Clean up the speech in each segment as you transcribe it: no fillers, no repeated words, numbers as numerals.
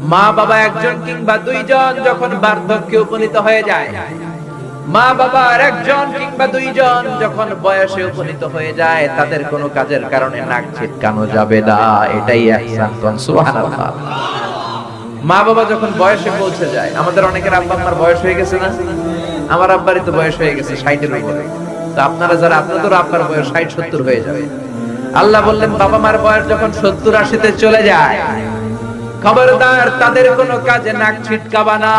মা বাবা একজন কিংবা দুইজন যখন বার্ধক্যে উপনীত হয়ে যায়, মা বাবার একজন কিংবা দুইজন যখন বয়সে উপনীত হয়ে যায়, তাদের কোনো কাজের কারণে নাক ছিটকানো যাবে না। এটাই ইহসান। কোন সুবহানাল্লাহ। মা বাবা যখন বয়সে পৌঁছে যায়, আমাদের অনেকের আব্বা আম্মার বয়স হয়ে গেছে না? আমার আব্বারই তো বয়স হয়ে গেছে 60 এর উপরে। তো আপনারা যারা, আপনাদের আব্বার বয়স 60-70 হয়ে যাবে। আল্লাহ বললেন বাবা মার বয়স যখন 70-80 তে চলে যায়, খবরদার তাদের কোনো কাজে নাক ছিটকাবা না,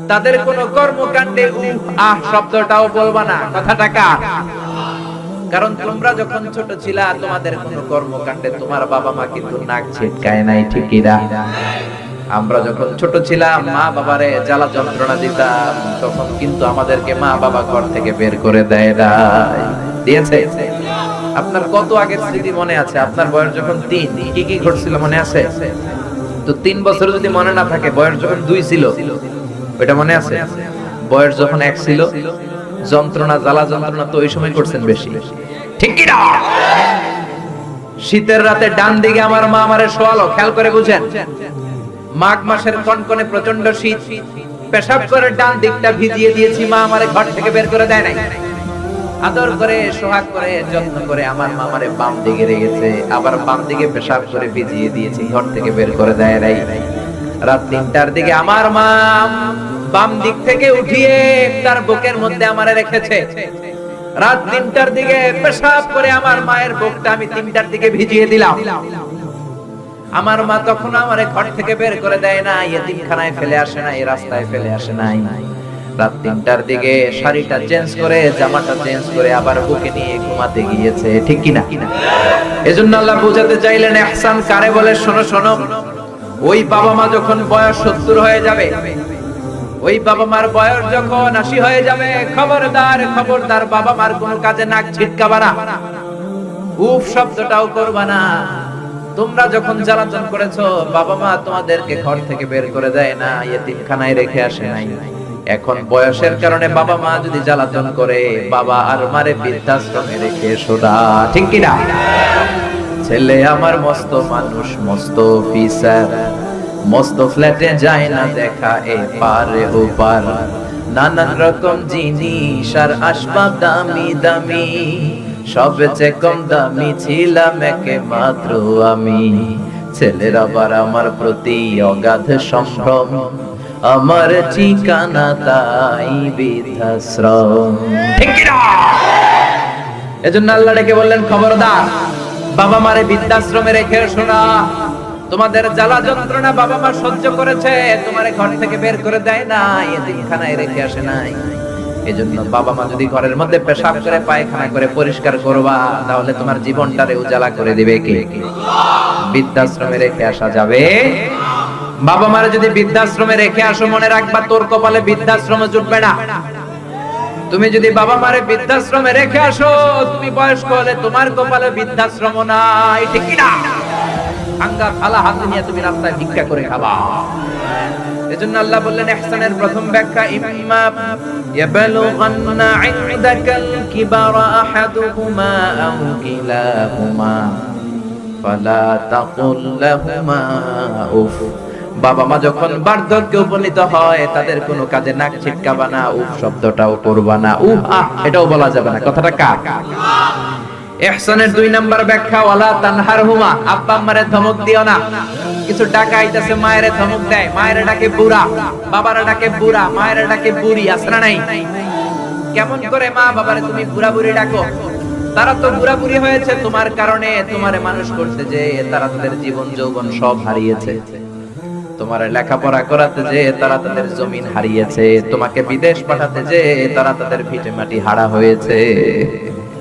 তাদের কোনো কর্মকাণ্ডে শব্দটাও বলবা না। কথাটা কার? কারণ তোমরা যখন ছোট ছিলা, তোমাদের কোনো কর্মকাণ্ডে তোমার বাবা মা কিন্তু নাক ছিটকায় নাই, ঠিকই না? আমরা যখন ছোট ছিলাম, মা বাবারে জ্বালা যন্ত্রণা দিতাম, তখন কিন্তু আমাদেরকে মা বাবা ঘর থেকে বের করে দেয় নাই, দিয়েছে? আপনার কত আগের স্মৃতি মনে আছে? আপনার বয়স যখন 3, কি কি ঘটছিল মনে আছে? তো 3 বছর যদি মনে না থাকে, বয়স যখন 2 ছিল ওটা মনে আছে? বয়স যখন 1 ছিল, যন্ত্রণা জ্বালা যন্ত্রণা তো ওই সময় করছেন বেশি, ঠিক কি না? শীতের রাতে ডান দিকে আমার মা আমারে শোয়ালো, খেয়াল করে বুঝেন। মাঘ মাসের কনকনে প্রচন্ড শীত, পেশাব করে ডান দিকটা ভিজিয়ে দিয়েছি, মা আমারে ঘর থেকে বের করে দেয় নাই। আদর করে, সোহাগ করে, যত্ন করে আমার মা আমারে বাম দিকে রেখেছে, আবার বাম দিকে পেশাব করে ভিজিয়ে দিয়েছি, ঘর থেকে বের করে দেয় নাই। রাত 3টার দিকে আমার মা বাম দিক থেকে উঠিয়ে তার বুকের মধ্যে আমারে রেখেছে। রাত 3টার দিকে পেশাব করে আমার মায়ের বুকটা আমি 3টার দিকে ভিজিয়ে দিলাম। আমার মা তখন আমারে ঘর থেকে বের করে দেয় না, এতিমখানায় ফেলে আসে না, এই রাস্তায় ফেলে আসে নাই। রাত 3টার দিকে শাড়িটা চেঞ্জ করে, জামাটা চেঞ্জ করে আবার বুকে নিয়ে ঘুমাতে গিয়েছে, ঠিক কি না? এজন্য আল্লাহ বুঝাতে চাইলেন ইহসান কারে বলে। শোনো শোনো, ওই বাবা মা যখন বয়স 70 হয়ে যাবে, ওই বাবা মার বয়স যখন 80 হয়ে যাবে, খবরদার খবরদার বাবা মার কোন কাজে নাক ছিটকাবা না, উফ শব্দটাও করবা না। তোমরা যখন জ্বালাতন করেছো, বাবা মা তোমাদেরকে ঘর থেকে বের করে দেয় না, এতিমখানায় রেখে আসে নাই। এখন বয়সের কারণে বাবা মা যদি জ্বালাতন করে, বাবা আর মারে বৃদ্ধাশ্রমে রেখে এসো না, ঠিক কি না? ছেলে আমার মস্ত মানুষ, মস্ত অফিসার, মস্ত ফ্ল্যাটে যায় না দেখা এপারে ওপার, নানান রকম জিনিস আর আসবাব দামি দামি, সবচেয়ে কম দামি ছিলাম একমাত্র আমি। ছেলের আবার আমার প্রতি অগাধ সম্ভ্রম, আমার ঠিকানা তাই বৃদ্ধাশ্রম, ঠিক কি না? এজন্য আল্লাহ ডেকে বললেন খবরদার বাবা মারে বৃদ্ধাশ্রমে রেখে এসো না। তোমাদের জ্বালা যন্ত্রণা বাবা মা সহ্য করেছে, তোমারে ঘর থেকে বের করে দেয় না, এতিমখানায় রেখে আসে নাই। এজন্য বাবা মা যদি ঘরের মধ্যে পেশাব করে, পায়খানা করে পরিষ্কার করবা, তাহলে তোমার জীবনটারে উজালা করে দিবে কে? বৃদ্ধাশ্রমে রেখে আসা যাবে? বাবা মারে যদি বৃদ্ধাশ্রমে রেখে আসো, মনে রাখবা তোর কপালে বৃদ্ধাশ্রমে জুটবে না। তুমি যদি বাবা মারে বৃদ্ধাশ্রমে রেখে আসো, তুমি বয়স্ক হলে তোমার কপালে বৃদ্ধাশ্রম নাই, ঠিক কি না? আঙ্গা থালা হাতে নিয়ে তুমি রাস্তায় ভিক্ষা করে খাবা। এজন্য আল্লাহ বললেন ইহসানের প্রথম ব্যাখ্যা, ইম্মা ইয়াবলুগান্না ইনদাকাল কিবারা আহাদুহুমা আও কিলাহুমা ফালা তাকুল লাহুমা উফ। বাবা মা যখন বার্ধক্যে উপনীত হয়, তাদের কোনো কাজে নাক ছিটকাবা না, উফ শব্দটাও করবা না, উফ আহ এটাও বলা যাবে না। কথাটা কার? ইহসানের 2 নাম্বার ব্যাখ্যা, ওয়ালা তানহারহুমা, আব্বা আম্মারে ধমক দিও না। কিছু টাকা আইতাছে, মায়েরে ধমক দেয়, মায়েরে ডাকে বুড়া, বাবারে ডাকে বুড়া, মায়েরে ডাকে বুড়ি, আসরা নাই? কেমন করে মা বাবারে তুমি বুড়া বুড়ি ডাকো? তারা তো বুড়া বুড়ি হয়েছে তোমার কারণে, তোমারে মানুষ করতে যে তারা তাদের জীবন যৌবন সব হারিয়েছে, তোমার লেখাপড়া করাতে যে তারা তাদের জমিন হারিয়েছে, তোমাকে বিদেশ পাঠাতে যে তারা তাদের ভিটে মাটি হারা হয়েছে।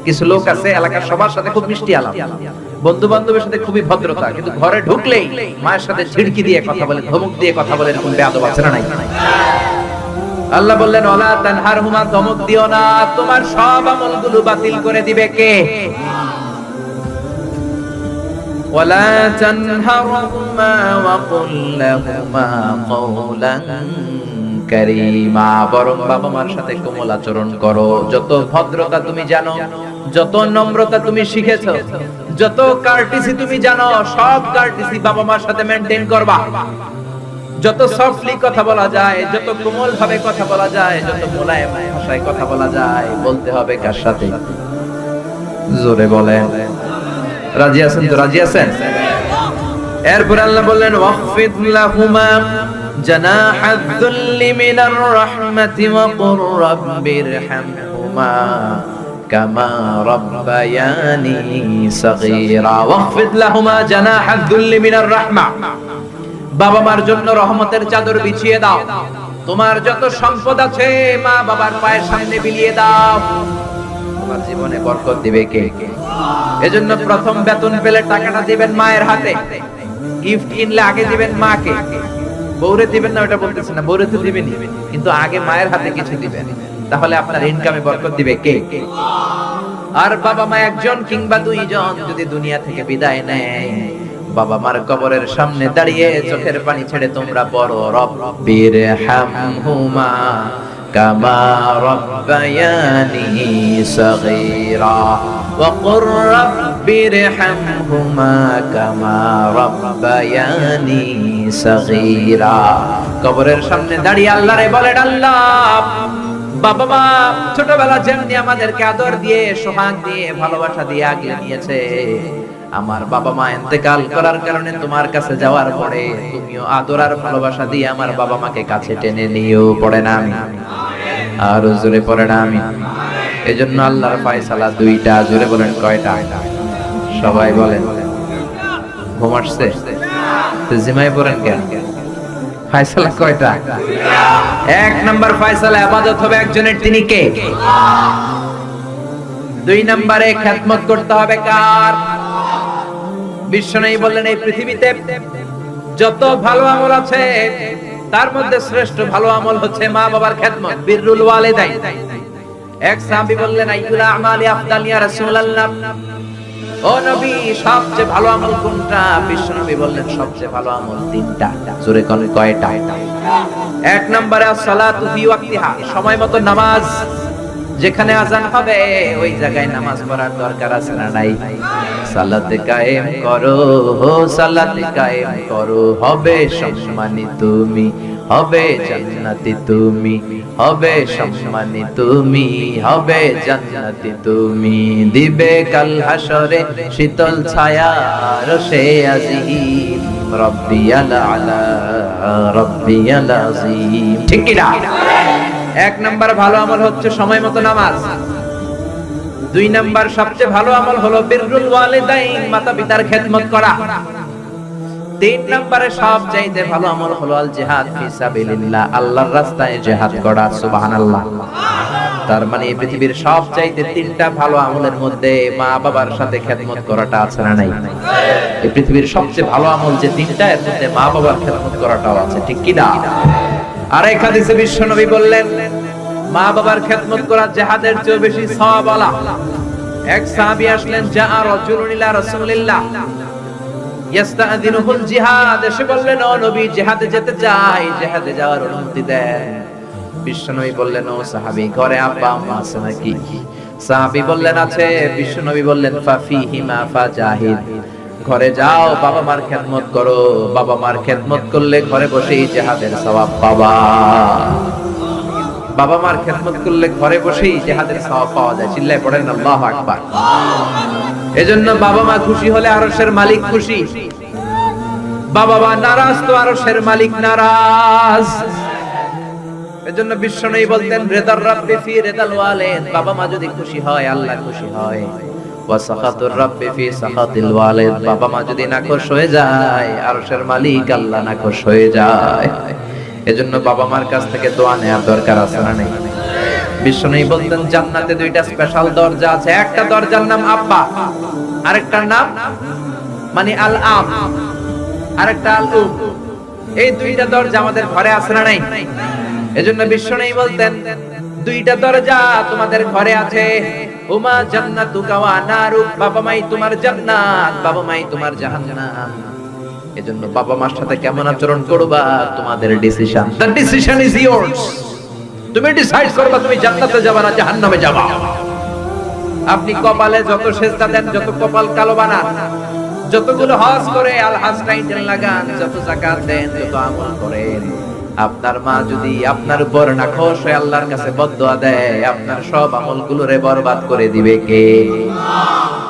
কিছু লোক আছে এলাকার সবার সাথে খুব মিষ্টি আলাপ, বন্ধু বান্ধবের সাথে খুবই ভদ্রতা, কিন্তু ঘরে ঢুকলেই মায়ের সাথে ঝিড়কি দিয়ে কথা বলে, ধমক দিয়ে কথা বলে, এরকম বেয়াদব আছে না নাই? আল্লাহ বললেন ওয়ালা তানহারহুমা, ধমক দিও না, তোমার সব আমলগুলো বাতিল করে দিবে কে? ওয়ালা তানহারহুমা ওয়া কুল লাহুমা কওলান কারীমা, বরং বাবা মার সাথে কোমল আচরণ করো। যত ভদ্রতা তুমি জানো, যত নম্রতা তুমি শিখেছো, যত কার্টিসি তুমি জানো, সব কার্টিসি বাবা মার সাথে মেইনটেইন করবা। যত সফটলি কথা বলা যায়, যত কোমল ভাবে কথা বলা যায়, যত মোলায়েম ভাষায় কথা বলা যায়, বলতে হবে কার সাথে? জোরে বলেন। রাজি আছেন তো? রাজি আছেন? এরপর আল্লাহ বললেন ওয়াখফিদ লাহুমা জানাহাদ যুল্লি মিনার রাহমাতি ওয়া কুর রাব্বিরহামহুমা কামা রাব্বায়ানি সাগীরা। ওয়াখফিদ লাহুমা জানাহাদ যুল্লি মিনার রাহমা, বাবা মার জন্য রহমতের চাদর বিছিয়ে দাও। তোমার যত সম্পদ আছে মা বাবার পায়ের সামনে বিলিয়ে দাও, তোমার জীবনে বরকত দিবে কে? এজন্য প্রথম বেতন পেলে টাকাটা দিবেন মায়ের হাতে, গিফট কিনলে আগে দিবেন মাকে। বউরে দিবেন না ওটা বলতেছেন না, বউরে তো দিবেনই, কিন্তু আগে মায়ের হাতে কিছু দিবেন, তাহলে আপনার ইনকামে বরকত দিবে কে? আর বাবা মা একজন কিংবা দুইজন যদি দুনিয়া থেকে বিদায় নেয়, বাবা মার কবরের সামনে দাঁড়িয়ে চোখের পানি ছেড়ে তোমরা বড় রব্বিরহামহুমা কামা রাব্বায়ানি সাগীরা ওয়া কুর রাব্বিরহামহুমা কামা রাব্বায়ানি সাগীরা। কবরের সামনে দাঁড়িয়ে আল্লাহরে বলেন, আল্লাহ বাবা মা ছোটবেলা যেমনি আমাদেরকে আদর দিয়ে, সোহাগ দিয়ে, ভালোবাসা দিয়ে আগলে নিয়েছে, আমার বাবা মা ইন্তেকাল করার কারণে তোমার কাছে যাওয়ার পরে তুমিও আদর আর ভালোবাসা দিয়ে আমার বাবা মাকে কাছে টেনে নিও। পড়ে না আমি? আর জোরে পড়ে না আমি? এজন্য আল্লাহর ফয়সালা দুইটা। জোরে বলেন কয়টা? সবাই বলেন। ঘুম আসছে তো জিমাই পড়েন কেন? ফয়সালা কয়টা? এক নাম্বার ফয়সালা ইবাদত হবে একজনের, তিনি কে? দুই নম্বরে খেদমত করতে হবে কার? বিশ্বনবী বললেন এই পৃথিবীতে যত ভালো আমল আছে তার মধ্যে শ্রেষ্ঠ ভালো আমল হচ্ছে মা বাবার খেদমত, বিররুল ওয়ালিদাইন। এক সাহাবী বললেন আইয়ুল আমালি আফদাল ইয়া রাসূলুল্লাহ, ও নবী সবচেয়ে ভালো আমল কোনটা? বিশ্বনবী বললেন সবচেয়ে ভালো আমল তিনটা। জোরে কোন কয়টা? এক নম্বরে as-সালাতু ফি ওয়াক্তিহা, সময় মতো নামাজ। যেখানে আজান হবে ওই জায়গায় নামাজ পড়ার দরকার আছে না নাই? সালাতে কায়েম করো, সালাতে কায়েম করো, হবে সম্মানী তুমি, হবে জান্নাতি তুমি, হবে সম্মানী তুমি, হবে জান্নাতি তুমি, দিবে কাল হাসরে শীতল ছায়া রসে আজিম, রব্বিয়াল আলা রব্বিয়াল আযীম। ঠিক কি না? এক নাম্বার ভালো আমল হচ্ছে সময় মতো নামাজ। দুই নাম্বার সবচেয়ে ভালো আমল হলো বিররুল ওয়ালিদাইন, মাতা পিতার খেদমত করা। তিন নম্বরে সবচাইতে ভালো আমল হলো আল জিহাদ ফি সাবিলিল্লাহ, আল্লাহর রাস্তায় জিহাদ করা। সুবহানাল্লাহ। তার মানে এই পৃথিবীর সবচাইতে তিনটা ভালো আমলের মধ্যে মা বাবার সাথে খেদমত করাটা আছে না নাই? এই পৃথিবীর সবচেয়ে ভালো আমল যে তিনটা, এর মধ্যে মা বাবার খেদমত করাটাও আছে। ঠিক কি না? আর এক হাদিসে বিশ্বনবী বললেন মা বাবার খেদমত করা জিহাদের চেয়ে বেশি সওয়াবওয়ালা। এক সাহাবী আসলেন, জা রাজুলুন ইলা রাসূলিল্লাহ ইস্তাযিনুহুল জিহাদ, এসে বললেন ও নবী জিহাদে যেতে চাই, জিহাদে যাওয়ার অনুমতি দেন। বিশ্বনবী বললেন ও সাহাবী ঘরে আব্বা আম্মা আছে নাকি? সাহাবী বললেন আছে। বিশ্বনবী বললেন ফাফিহিমা ফাজাহিদ, ঘরে যাও বাবা মার খেদমত করো, বাবা মার খেদমত করলে ঘরে বসেই জিহাদের সওয়াব পাবা। বাবা মার খেদমত করলে ঘরে বসেই জিহাদের সওয়াব পাওয়া যায়। চিল্লায় পড়েন আল্লাহু আকবার। এজন্য বাবা মা খুশি হলে আরশের মালিক খুশি, বাবা মা নারাজ তো আরশের মালিক নারাজ। এজন্য বিশ্বনবী বলতেন রিদার রাব্বি ফি রিদাল ওয়ালিদ, বাবা মা যদি খুশি হয় আল্লাহ খুশি হয়। ওয়া সাখাতুর রাব্বি ফি সাখাতিল ওয়ালিদ, বাবা মা যদি নাখোশ হয়ে যায় আরশের মালিক আল্লাহ নাখোশ হয়ে যায়। এজন্য বাবা মার কাছ থেকে দোয়া নেওয়ার দরকার আছে না নাই? বিশ্বনবী বলতেন জান্নাতে দুইটা স্পেশাল দরজা আছে, একটা দরজার নাম আব্বা, আরেকটার নাম মানে আল আম, আরেকটা আল উম। এই দুইটা দরজা আমাদের ঘরে আছে না নাই? এজন্য বিশ্বনবী বলতেন দুইটা দরজা তোমাদের ঘরে আছে, উমা জান্নাতুকা ওয়া নারুক, বাবা মাই তোমার জান্নাত, বাবা মাই তোমার জাহান্নাম। এজন্য বাবা মার সাথে কেমন আচরণ করবা তোমাদের decision, the decision is years. তুমি ডিসাইড করবা তুমি জান্নাতে যাবা না জাহান্নামে যাবা। আপনি কপালে যত সেজদা দেন, যত কপাল কালো বানান, যতগুলো হজ করে আল-হজ টাইটেল লাগান, যত যাকাত দেন, যত আমল করেন, আপনার মা যদি আপনার উপর নাখোশ হয়ে আল্লাহর কাছে বদদুয়া দেয়, আপনার সব আমলগুলোরে বরবাদ করে দিবে কে?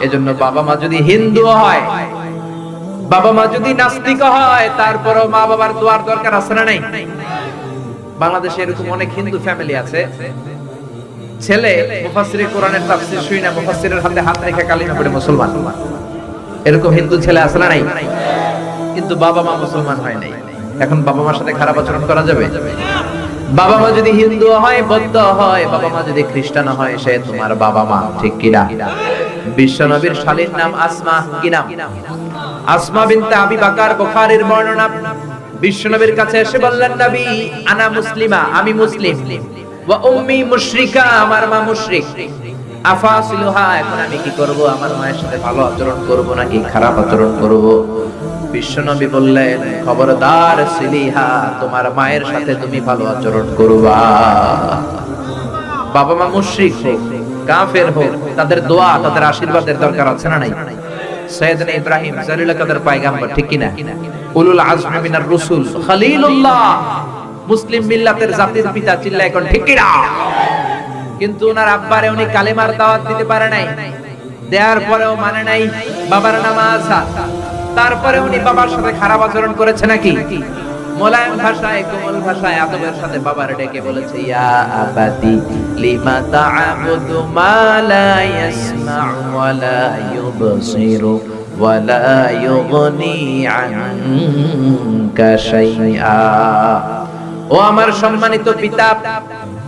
এজন্য বাবা মা যদি হিন্দু হয়, বাবা মা যদি নাস্তিক হয়, তারপরও মা বাবার দোয়ার দরকার আছে না নাই? বাংলাদেশে এরকম অনেক হিন্দু ফ্যামিলি আছে, ছেলে মুফাসসিরে কোরআনের তাফসীর শুনে না, মুফাসসিরের হাতে হাত রেখে কালিমা পড়ে মুসলমান। এরকম হিন্দু ছেলে আছে না নাই? কিন্তু বাবা মা মুসলমান হয় নাই। এখন বাবা মার সাথে খারাপ আচরণ করা যাবে? বাবা মা যদি হিন্দু হয়, বৌদ্ধ হয়, বাবা মা যদি খ্রিস্টান হয়, সে তোমার বাবা মা, ঠিক কি না? বিশ্ব নবীর শালীর নাম আসমা, কি নাম? আসমা বিনতে আবি বকর, বুখারীর বর্ণনা। বিশ্ব নবীর কাছে এসে বললেন, নবী আনা মুসলিমা, আমি মুসলিম, ওয়া উম্মি মুশরিকা, আমার মা মুশরিক, আফাসিলুহা, এখন আমি কি করব? আমার মায়ের সাথে ভালো আচরণ করব নাকি খারাপ আচরণ করব? বিশ্বনবী বললেন, খবরদার সিলিহা, তোমার মায়ের সাথে তুমি ভালো আচরণ করবা। বাবা মা মুশরিক হোক, কাফের হোক, তাদের দোয়া, তাদের আশীর্বাদের দরকার আছে না নাই? সাইয়েদনা ইব্রাহিম জালিল কাদের পয়গম্বর, ঠিক কি না? উলুল আজমি মিনার রাসূল, খলিলুল্লাহ, মুসলিম মিল্লাতের জাতির পিতা, চিল্লায় কোন ঠিক কি না? কিন্তু ওনার আব্বারে উনি কালেমার দাওয়াত দিতে পারে নাই, দেওয়ার পরেও মানে নাই বাবার নামাজ। তারপরে উনি বাবার সাথে খারাপ আচরণ করেছে নাকি? মোলায়েম ভাষায়, কোমল ভাষায়, আদবের সাথে বাবার ডেকে বলেছে, ইয়া আবাতি লিমা তা'বুদু মা লা ইয়াসমা'ু ওয়া লা ইউবসিরু ওয়া লা ইউগনি আনকা শাইআ। ও আমার সম্মানিত পিতা,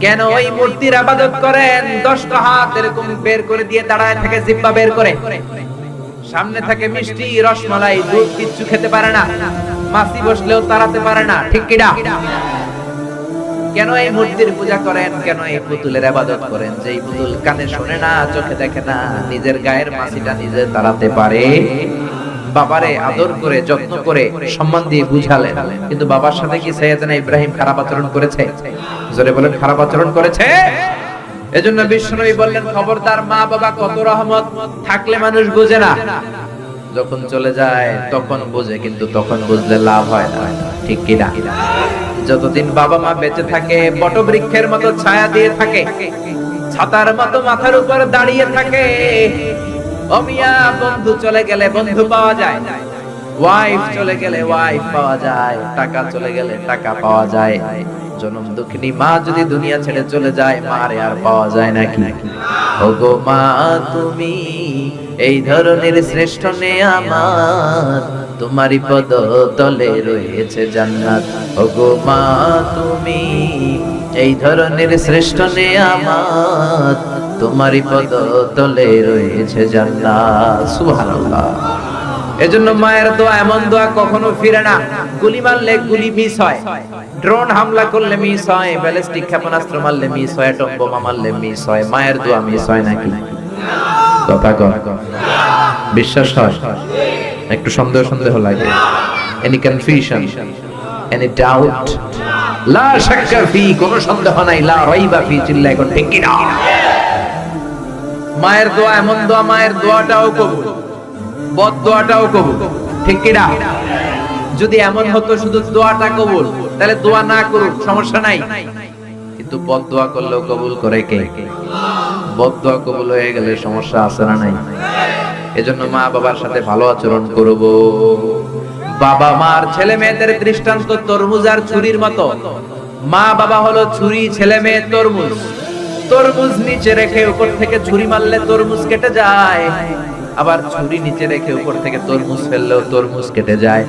কেন ওই মূর্তির ইবাদত করেন? 10টা হাত এরকম বের করে দিয়ে দাঁড়ায় থাকে, জিহ্বা বের করে, সামনে থাকে মিষ্টি, রসমালাই, দুধ, কিচ্ছু খেতে পারে না, মাছি বসলেও তাড়াতে পারে না, ঠিক কি না? কেন এই মূর্তির পূজা করেন? কেন এই পুতুলের ইবাদত করেন? যেই পুতুল কানে শোনে না, চোখে দেখে না, নিজের গায়ের মাছিটা নিজে তাড়াতে পারে। বাবারে আদর করে, যত্ন করে, সম্মান দিয়ে বুঝালেন, কিন্তু বাবার সাথে কি সাইয়েদনা ইব্রাহিম খারাপ আচরণ করেছে? জোরে বলেন, খারাপ আচরণ করেছে? এজন্য বিশ্বনবী বললেন, খবরদার, মা বাবা কত রহমত, থাকলে মানুষ বোঝে না, যখন চলে যায় তখন বোঝে, কিন্তু তখন বুঝলে লাভ হয় না, ঠিক কি না? যতদিন বাবা মা বেঁচে থাকে, বটবৃক্ষের মতো ছায়া দিয়ে থাকে, ছাতার মতো মাথার উপর দাঁড়িয়ে থাকে। ও মিয়া, বন্ধু চলে গেলে বন্ধু পাওয়া যায়, ওয়াইফ চলে গেলে ওয়াইফ পাওয়া যায়, টাকা চলে গেলে টাকা পাওয়া যায়। জনম দুঃখিনী মা যদি দুনিয়া ছেড়ে চলে যায়, মারে আর পাওয়া যায় নাকি? ওগো মা, তুমি এই ধরনের শ্রেষ্ঠ নেয়ামত, তোমারই পদ তলে রয়েছে জান্নাত। ওগো মা, তুমি এই ধরনের শ্রেষ্ঠ নেয়ামত, তোমারই পদ তলে রয়েছে জান্নাত। সুবহানাল্লাহ। এজন্য মায়ের দোয়া এমন দোয়া কখনো ফিরে না। গুলি মারলে গুলি মিস হয়, ড্রোন হামলা করলে মিস হয়, ব্যালিস্টিক ক্ষেপণাস্ত্র মারলে মিস হয়, অ্যাটম বোমা মারলে মিস হয়, মায়ের দোয়া মিস হয় নাকি? কথা কর, বিশ্বাস হয়? একটু সন্দেহ সন্দেহ লাগে? Any confusion, any doubt? লা শাক্কা ফি, কোনো সন্দেহ নাই, লা রাইবা ফি, চিল্লায় কোন ঠিক কি না? মায়ের দোয়া এমন দোয়া, মায়ের দোয়াটাও কবুল, বদ দোয়াটাও কবুল, ঠিক কি না? যদি এমন হতো শুধু দোয়াটা কবুল, তাহলে দোয়া না করুক, সমস্যা নাই, কিন্তু বদ দোয়া করলেও কবুল করে কে? বদ দোয়া কবুল হয়ে গেলে সমস্যা আছে না নাই? এজন্য মা বাবার সাথে ভালো আচরণ করব। বাবা মার ছেলে মেয়েদের দৃষ্টান্ত তরমুজ আর ছুরির মতো। মা বাবা হলো ছুরি, ছেলে মেয়ে তরমুজ। তরমুজ নিচে রেখে উপর থেকে ছুরি মারলে তরমুজ কেটে যায়, আবার ছুরি নিচে রেখে উপর থেকে তরমুজ ফেললেও তরমুজ কেটে যায়।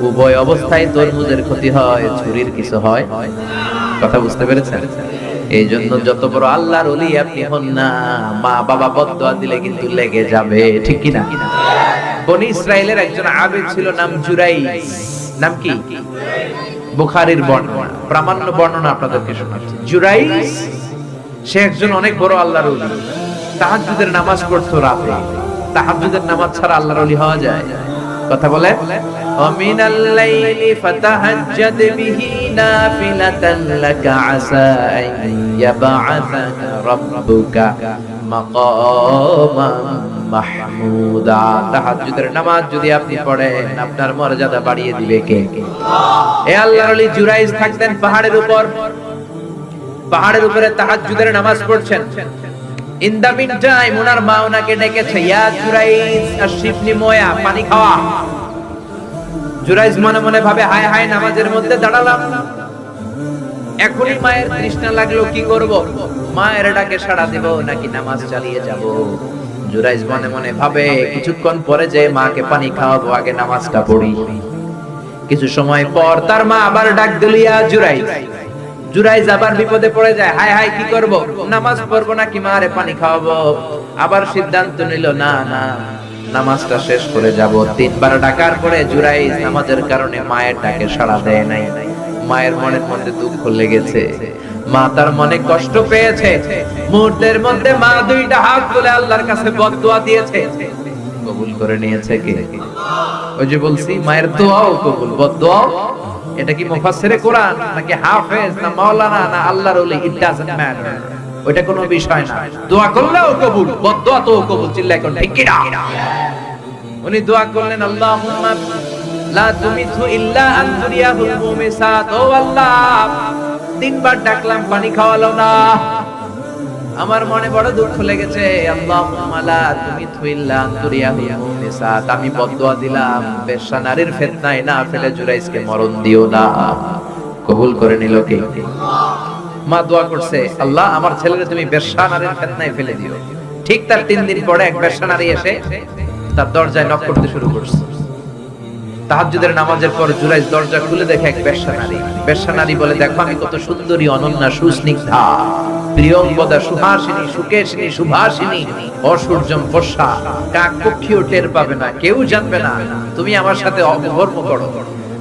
উভয় অবস্থায় তরমুজের ক্ষতি হয়, ছুরির কিছু হয়। কথা বুঝতে পেরেছেন? এই জন্য যত বড় আল্লাহর ওলি আপনি হন না, মা বাবা বদদোয়া দিলে কিন্তু লেগে যাবে, ঠিক কি না? বনি ইসরাইলের একজন আবেদ ছিল, নাম জুরাইজ। নাম কি? বুখারীর বর্ণনা, প্রামাণ্য বর্ণনা আপনাদেরকে শোনাচ্ছি। জুরাইজ সে একজন অনেক বড় আল্লাহর ওলি। তাহাজ্জুদের নামাজ পড়তো রাতে। তাহাজ্জুদের নামাজ ছাড়া আল্লাহর ওলি হওয়া যায়? কথা বলে, ওমিনাল লাইলি ফাতাহাজ্জাদ বিহি নাফিলাতান লাকা আসা আন ইয়াবআসাকা রাব্বুকা মাকামান মাহমুদা। তাহাজ্জুদের নামাজ যদি আপনি পড়েন আপনার মর্যাদা বাড়িয়ে দিবে কে? এ আল্লাহর ওলি জুরাইজ থাকতেন পাহাড়ের উপর, পাহাড়ের উপরে তাহাজ্জুদের নামাজ পড়ছেন। ইন দা মিন টাইম ওনার মা ওনাকে ডেকেছে, ইয়া জুরাইজ আশরিফনি মোয়া, পানি খাওয়া। জুরাইজ মনে মনে ভাবে, হায় হায় নামাজের মধ্যে দাঁড়ালাম, এখনই মায়ের তৃষ্ণা লাগলো, কি করব? মায়ের ডাকে সাড়া দেব নাকি নামাজ চালিয়ে যাব? জুরাইজ মনে মনে ভাবে, কিছুক্ষণ পরে যে মাকে পানি খাওয়াবো, আগে নামাজটা পড়ি। কিছু সময় পর তার মা আবার ডাক দিল, ইয়া জুরাইজ। জুরাইজ আবার বিপদে পড়ে যায়, হায় হায় কি করব? নামাজ পড়বো নাকি মারে পানি খাওয়াবো? আবার সিদ্ধান্ত নিল, না না, নামাজটা শেষ করে যাব। তিনবার ডাকার পরে জুরাইজ নামাজের কারণে মায়ের ডাকে সাড়া দেয় নাই। মায়ের মনের মধ্যে দুঃখ লেগেছে, মা তার মনে কষ্ট পেয়েছে। মুহূর্তের মধ্যে মা দুইটা হাত তুলে আল্লাহর কাছে বদদুয়া দিয়েছে। কবুল করে নিয়েছে কে? ওই যে বলছি, মায়ের দোয়াও কবুল, বদদুয়াও। এটা কি মুফাসসিরে কোরআন নাকি হাফেজ না মাওলানা না আল্লাহর ওলি, ইট ডাজন্ট ম্যাটার। ওইটা কোনো বিষয় না। দোয়া করলেও কবুল, বদদুয়া তো কবুল। চিল্লায় কোন ঠিক কি না? উনি দোয়া করলেন, আল্লাহুম্মা লা তুমিতু ইল্লা আন তুরিয়াহুল মুমিসাত। ও আল্লাহ, তিনবার ডাকলাম, পানি খাওয়ালো না, আমার মনে বড় দুঃখ লেগেছে। আল্লাহুম্মা লা তুমিতু ইল্লা আন তুরিয়াহুল মুমিসাত। আমি বদদুয়া দিলাম, বেশ্যা নারীর ফিতনায় না ফেলে জুরাইজকে মরণ দিও না। কবুল করে নিল কে? মা দোয়া করছে, আল্লাহ আমার ছেলেকে তুমি বেশ্যা নারীর ফিতনায় ফেলে দিও। ঠিক তার 3 দিন পরে এক বেশ্যা নারী এসে তার দরজায় নক করতে শুরু করছে। তাহাজ্জুদের নামাজের পর জুরাইজ দরজা খুলে দেখে এক বেশ্যা নারী। বেশ্যা নারী বলে, দেখো আমি কত সুন্দরী, অনন্যা, সুস্নিগ্ধা, প্রিয়ঙ্গদা, সুহাসিনী, সুকেশিনী, সুভাষিনী, অসূর্যম বর্ষা, কাক পক্ষীও টের পাবে না, কেউ জানবে না তুমি আমার সাথে অপকর্ম করো।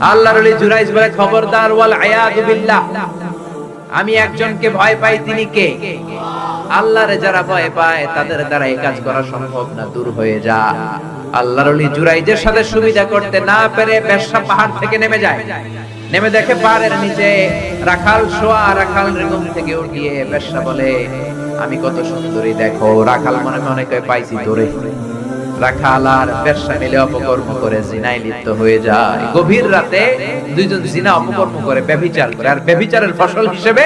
আল্লাহর ওলি জুরাইজ বলে, খবরদার, ওয়াল আয়াযু বিল্লাহ, আমি একজনকে ভয় পাই, তিনি কে? আল্লাহরে যারা ভয় পায় তাদের দ্বারা এই কাজ করা সম্ভব না, দূর হয়ে যা। আল্লাহর ওলি জুরাইজের সাথে সুবিধা করতে না পেরে বেশ্যা পাহাড় থেকে নেমে যায়। নেমে দেখে পাহাড়ের নিচে রাখাল শোয়া। রাখাল ঘুম থেকে উঠিয়ে বেশ্যা বলে, আমি কত সুন্দরী দেখো। রাখাল মনে মনে কয়, পাইছি তোরে। রাখাল আর বেশ্যা মিলে অপকর্ম করে জিনায় লিপ্ত হয়ে যায়। গভীর রাতে দুইজন জিনা অপকর্ম করে, ব্যভিচার করে। আর ব্যভিচারের ফসল হিসেবে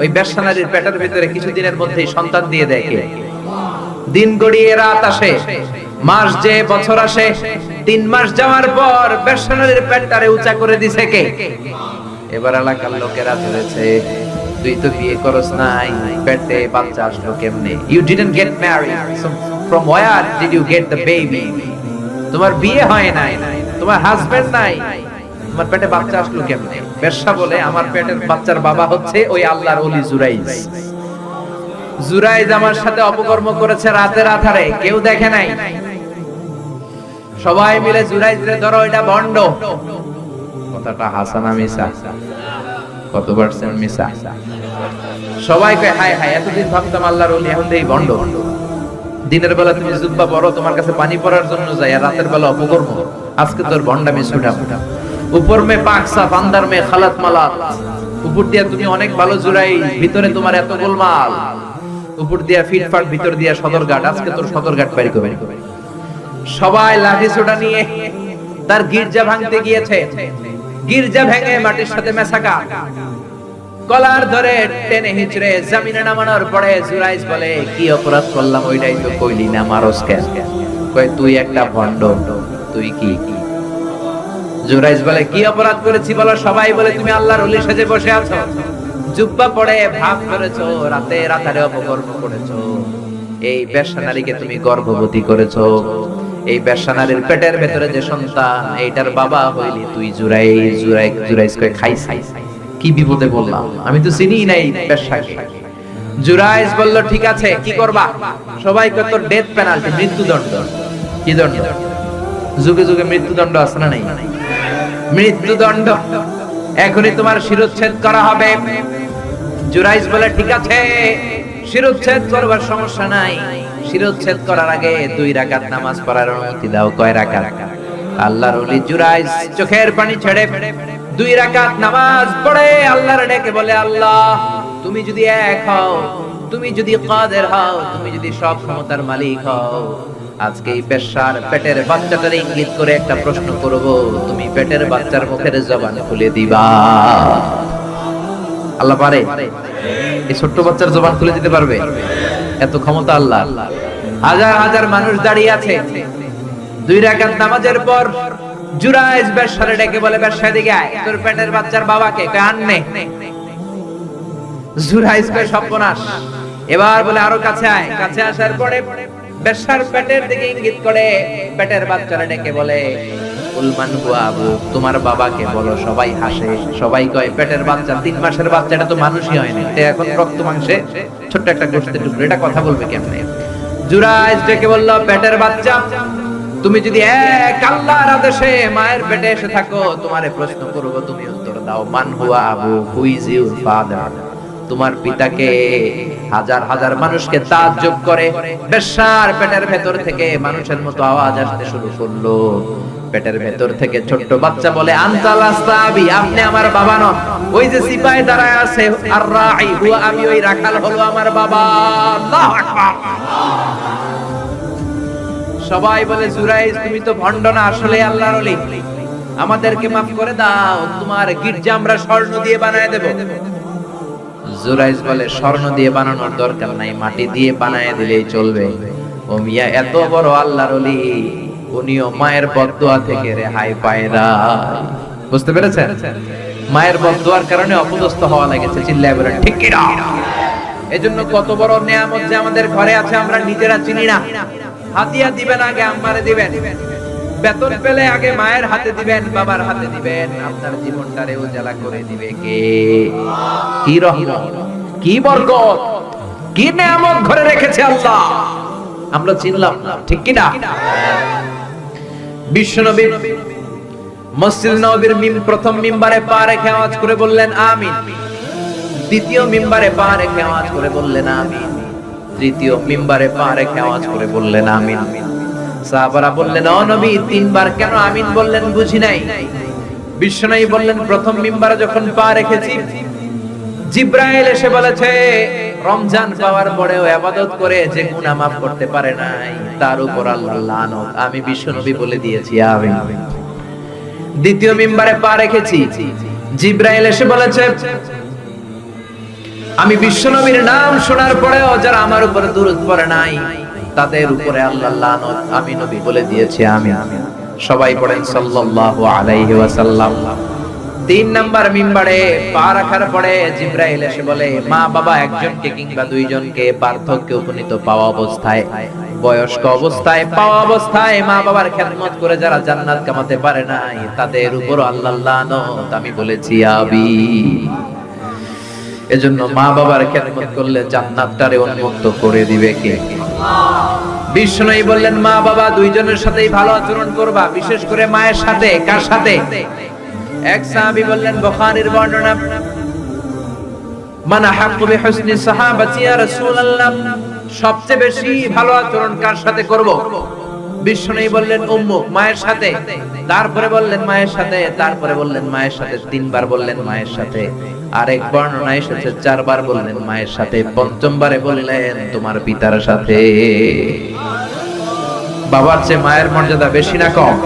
ওই বেশ্যা নারীর পেটের ভিতরে কিছুদিনের মধ্যেই সন্তান দিয়ে দেয় কে? দিন গড়িয়ে রাত আসে, মাস যে বছর আসে। 3 মাস যাওয়ার পর বেশ্যা নারীর পেটটারে উঁচা করে দিছে কে? এবার এলাকার লোকেরা ধরেছে, তুই তো বিয়ে করস নাই, পেটে বাচ্চা আসলো কেমনে? You didn't get married, so from where did you get the baby? তোমার বিয়ে হয় নাই, তোমার হাজবেন্ড নাই, তোমার পেটে বাচ্চা আসলো কেমনে? বেশ্যা বলে, আমার পেটের বাচ্চার বাবা হচ্ছে ওই আল্লাহর ওলি জুরাইজ। জুরাইজ আমার সাথে অপকর্ম করেছে রাতের আধারে, কেউ দেখে নাই। সবাই মিলে জুরাইজরে ধরো, এটা ভণ্ড। কথাটা হাসানা মিসা? কত পার্সেন্ট মিসা? সবাই কয়, হায় হায়, এতদিন ভাবতাম আল্লাহর ওলি, এখন দেই ভণ্ড। দিনের বেলা তুমি জুব্বা পরো, তোমার কাছে পানি পড়ার জন্য যাই, আর রাতের বেলা অপকর্ম। আজকে তোর ভণ্ডামি ছুটা ফুটা। উপর মে পাক সাফ, আন্দার মে খালাত মালাত। উপর দিয়া তুমি অনেক ভালো জুরাইজ, ভিতরে তোমার এত গোলমাল। উপর দিয়া ফিটফাট, ভিতর দিয়া সদরঘাট। আজকে তোর সদরঘাট বাড়ি করে। সবাই লাঠি সোটা নিয়ে তার গির্জা ভাঙতে গিয়েছে। গির্জা ভেঙে মাটির সাথে মেশাকা, কলার ধরে টেনে হিচড়ে জমিনে নামানোর পরে জুরাইজ বলে, কি অপরাধ করলাম? ওইটাই তো কইলি না, মারস কেন? কয়, তুই একটা ভণ্ড। তুই কি? জুরাইজ বলে, কি অপরাধ করেছি বলো? সবাই বলে, তুমি আল্লাহর ওলি সেজে বসে আছো, জুব্বা পরে ভাব করেছো, রাতে রাতারে অপকর্ম করেছো, এই বেশ্যা নারীকে তুমি গর্ভবতী করেছো, এই বেশ্যা নারীর পেটের ভেতরে যে সন্তান, এইটার বাবা হইলি তুই জুরাইজ। জুরাইজ কয়, খাইছি, কি বিপদে বললাম, আমি তো চিনি নাই বেশ্যাকে। জুরাইজ বলল, ঠিক আছে, কি করবা? সবাই কয়, তোর ডেথ পেনাল্টি, মৃত্যুদণ্ড। কি দণ্ড? যুগে যুগে মৃত্যুদণ্ড আছে না নাই? মৃত্যুদণ্ড। এখনই তোমার শিরচ্ছেদ করা হবে। জুরাইজ বলে, ঠিক আছে, শিরচ্ছেদ করবার সমস্যা নাই। শিরচ্ছেদ করার আগে 2 রাকাত নামাজ পড়ার অনুমতি দাও। কয় রাকাত? আল্লাহর ওলি জুরাইজ চোখের পানি ছেড়ে 2 রাকাত নামাজ পড়ে আল্লাহর ডেকে বলে, আল্লাহ তুমি যদি এক হও, তুমি যদি কাদের হও, তুমি যদি সব ক্ষমতার মালিক হও, আজকে এই বেশ্যার পেটের বাচ্চাটার ইঙ্গিত করে একটা প্রশ্ন করব, তুমি পেটের বাচ্চার মুখের জবান খুলে দিবা। আল্লাহ পারে? এই ছোট্ট বাচ্চার জবান খুলে দিতে পারবে? এত ক্ষমতা আল্লাহ। হাজার হাজার মানুষ দাঁড়িয়ে আছে, 2 রাকাত নামাজের পর জুরাইজ বেশ্যারে ডেকে বলে, বেশ্যা দিকে আয়, তোর পেটের বাচ্চার বাবাকে কয় আননে। জুরাইজ কয় সর্বনাশ। এবার বলে আরো কাছে আয়। কাছে আসার পরে বেশ্যার পেটের দিকে ইঙ্গিত করে পেটের বাচ্চারে ডেকে বলে, উলমান হুয়া আবু, তোমার বাবাকে বলো। সবাই হাসে, সবাই কয় পেটের বাচ্চা, 3 মাসের বাচ্চা, এটা তো মানুষই হয়নি, এটা এখন রক্ত মাংসে ছোট্ট একটা গোশতের টুকরো, এটা কথা বলবে কেমনে? জুরাইজ ডেকে বলল, পেটের বাচ্চা, তুমি যদি এক আল্লাহর আদেশে মায়ের পেটে এসে থাকো, তোমারে প্রশ্ন করব, তুমি উত্তর দাও। মান হুয়া Abu, who is your father? তোমার পিতাকে? হাজার হাজার মানুষকে তাজ্জব করে বেশ্যার পেটের ভেতর থেকে মানুষের মতো আওয়াজ আসতে শুরু করলো। পেটের ভেতর থেকে ছোট্ট বাচ্চা বলে, আনতাল আসতাবি, আপনি আমার বাবা নন। ওই যে সিপাহি দাঁড়ায় আছে, আর রাই হুয়া, আমি ওই রাখাল হলো আমার বাবা। আল্লাহু আকবার। সবাই বলে, জুরাইজ তুমি তো ভণ্ড না, আসলে আল্লাহর ওলি, আমাদেরকে মাফ করে দাও, তোমার গির্জা আমরা স্বর্ণ দিয়ে বানায় দেব। জুরাইজ বলে, স্বর্ণ দিয়ে বানানোর দরকার নাই, মাটি দিয়ে বানায় দিলেই চলবে। ও মিয়া, এত বড় আল্লাহর ওলি, উনিও মায়ের বদদুয়া থেকে রেহাই পায় না। বুঝতে পেরেছেন? মায়ের বদদুয়ার কারণে অপদস্থ হওয়া লেগেছে। চিল্লায় বলেন ঠিক কি না? এজন্য কত বড় নিয়ামত যে আমাদের ঘরে আছে আমরা নিজেরা চিনি না। হাতিয়া দিবেন আগে আম্মারে দিবেন, বেতন পেলে আগে মায়ের হাতে দিবেন, বাবার হাতে দিবেন, আপনার জীবনটারে উজালা করে দিবে কে? কি রহমত, কি বরকত, কি নিয়ামত ঘরে রেখেছে আল্লাহ, আমরা চিনলাম না। ঠিক কি না? বিশ্বনবী মসজিদ নববীর প্রথম মিম্বারে পা রেখে আওয়াজ করে বললেন আমিন। দ্বিতীয় মিম্বারে পা রেখে আওয়াজ করে বললেন আমিন। তৃতীয় মিম্বারে পা রেখে আওয়াজ করে বললেন আমিন। সাহাবারা বললেন, ও নবী, 3 বার কেন আমিন বললেন বুঝি নাই। বিশ্বনবী বললেন, প্রথম মিম্বারে যখন পা রেখেছি, জিব্রাইল এসে বলেছে, রমজান পাওয়ার পরেও ইবাদত করে যে গুনাহ মাফ করতে পারে নাই, তার উপর আল্লাহর লানত। আমি বিশ্বনবী বলে দিয়েছি আমিন। দ্বিতীয় মিম্বারে পা রেখেছি, জিব্রাইল এসে বলেছে, আমি বিশ্বনবীর নাম শোনার পরেও যারা আমার উপরে দুরূদ পড়ে নাই, তাদের উপরে আল্লাহর লানত। আমি নবী বলে দিয়েছি আমিন। সবাই পড়েন সাল্লাল্লাহু আলাইহি ওয়াসাল্লাম। 3 নাম্বার মিম্বারে পা রাখার পরে জিব্রাইল এসে বলে, মা বাবা একজনকে কিংবা 2 জনকে বার্ধক্যে উপনীত পাওয়া অবস্থায়, বয়স্ক অবস্থায়, পাওয়া অবস্থায় মা বাবার খেদমত করে যারা জান্নাত কামাতে পারে নাই, তাদের উপর আল্লাহর লানত। আমি বলেছি আমিন। এজন্য মা বাবার খেদমত করলে জান্নাতটারে উন্মুক্ত করে দিবে কে? বিষ্ণুই বললেন, মা বাবা 2 জনের সাথেই ভালো আচরণ করবা, বিশেষ করে মায়ের সাথে। কার সাথে? এক সাহাবী বললেন, বুখারীর বর্ণনা, মান আহাক্কু বিহুসনি সাহাবাতি ইয়া রাসূলুল্লাহ, সবচেয়ে বেশি ভালো আচরণ কার সাথে করব? বিষ্ণুই বললেন, উম্মু, মায়ের সাথে। তারপরে বললেন মায়ের সাথে, তারপরে বললেন মায়ের সাথে, 3 বার বললেন মায়ের সাথে। আরেক বর্ণনায় এসেছে 4 বার বললেন মায়ের সাথে, 5ম বারে বললেন তোমার পিতার সাথে। বাবার চেয়ে মায়ের মর্যাদা বেশি না কম?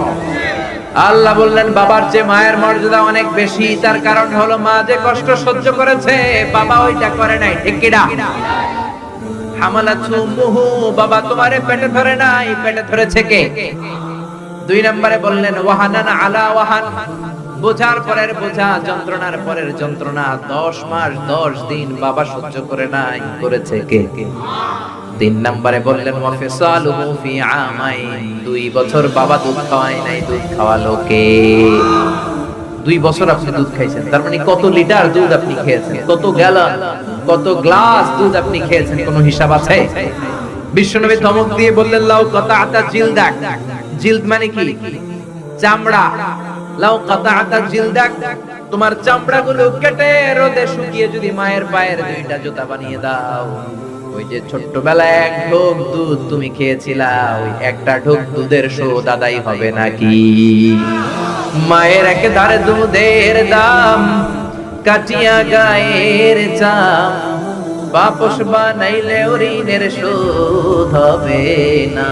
আল্লাহ বললেন বাবার চেয়ে মায়ের মর্যাদা অনেক বেশি। তার কারণ হলো মা যে কষ্ট সহ্য করেছে, বাবা ওইটা করে নাই। ঠিক কি না? হামালাতু উম্মুহু, বাবা তোমারে পেটে ধরে নাই, পেটে ধরেছে কে? 2 নম্বরে বললেন ওয়াহানান আলা ওয়াহান, বোঝার পরের বোঝা, যন্ত্রণার পরের যন্ত্রণা 10 মাস 10 দিন বাবা সহ্য করে নাই, করেছে কে? 3 নম্বরে বললেন ওয়াফিসালুহু ফি আমাইন, 2 বছর বাবা দুধ খাওয়ায় নাই, দুধ খাওয়ালো কে? 2 বছর আপনি দুধ খাইছেন, তার মানে কত লিটার দুধ আপনি খেয়েছেন, কত গ্যালন, কত গ্লাস দুধ আপনি খেয়েছেন, কোনো হিসাব আছে? বিশ্বনবী ধমক দিয়ে বললেন, লাউ কাতাআতা জিলদাক, জিলদ মানে কি? চামড়া। লাউ কাতাআতা জিলদাক, তোমার চামড়াগুলো কেটে রোদে শুকিয়ে যদি মায়ের পায়ের 2টা জুতা বানিয়ে দাও, ওই যে ছোট্টবেলায় 1 ঢোক দুধ তুমি খেয়েছিলা, ওই একটা ঢোক দুধের শোধ আদায় হবে নাকি? মায়ের একেধারে দুধের দাম, কাটিয়া গায়ের চাম, বাপস বানাইলেও ঋণের শোধ হবে না,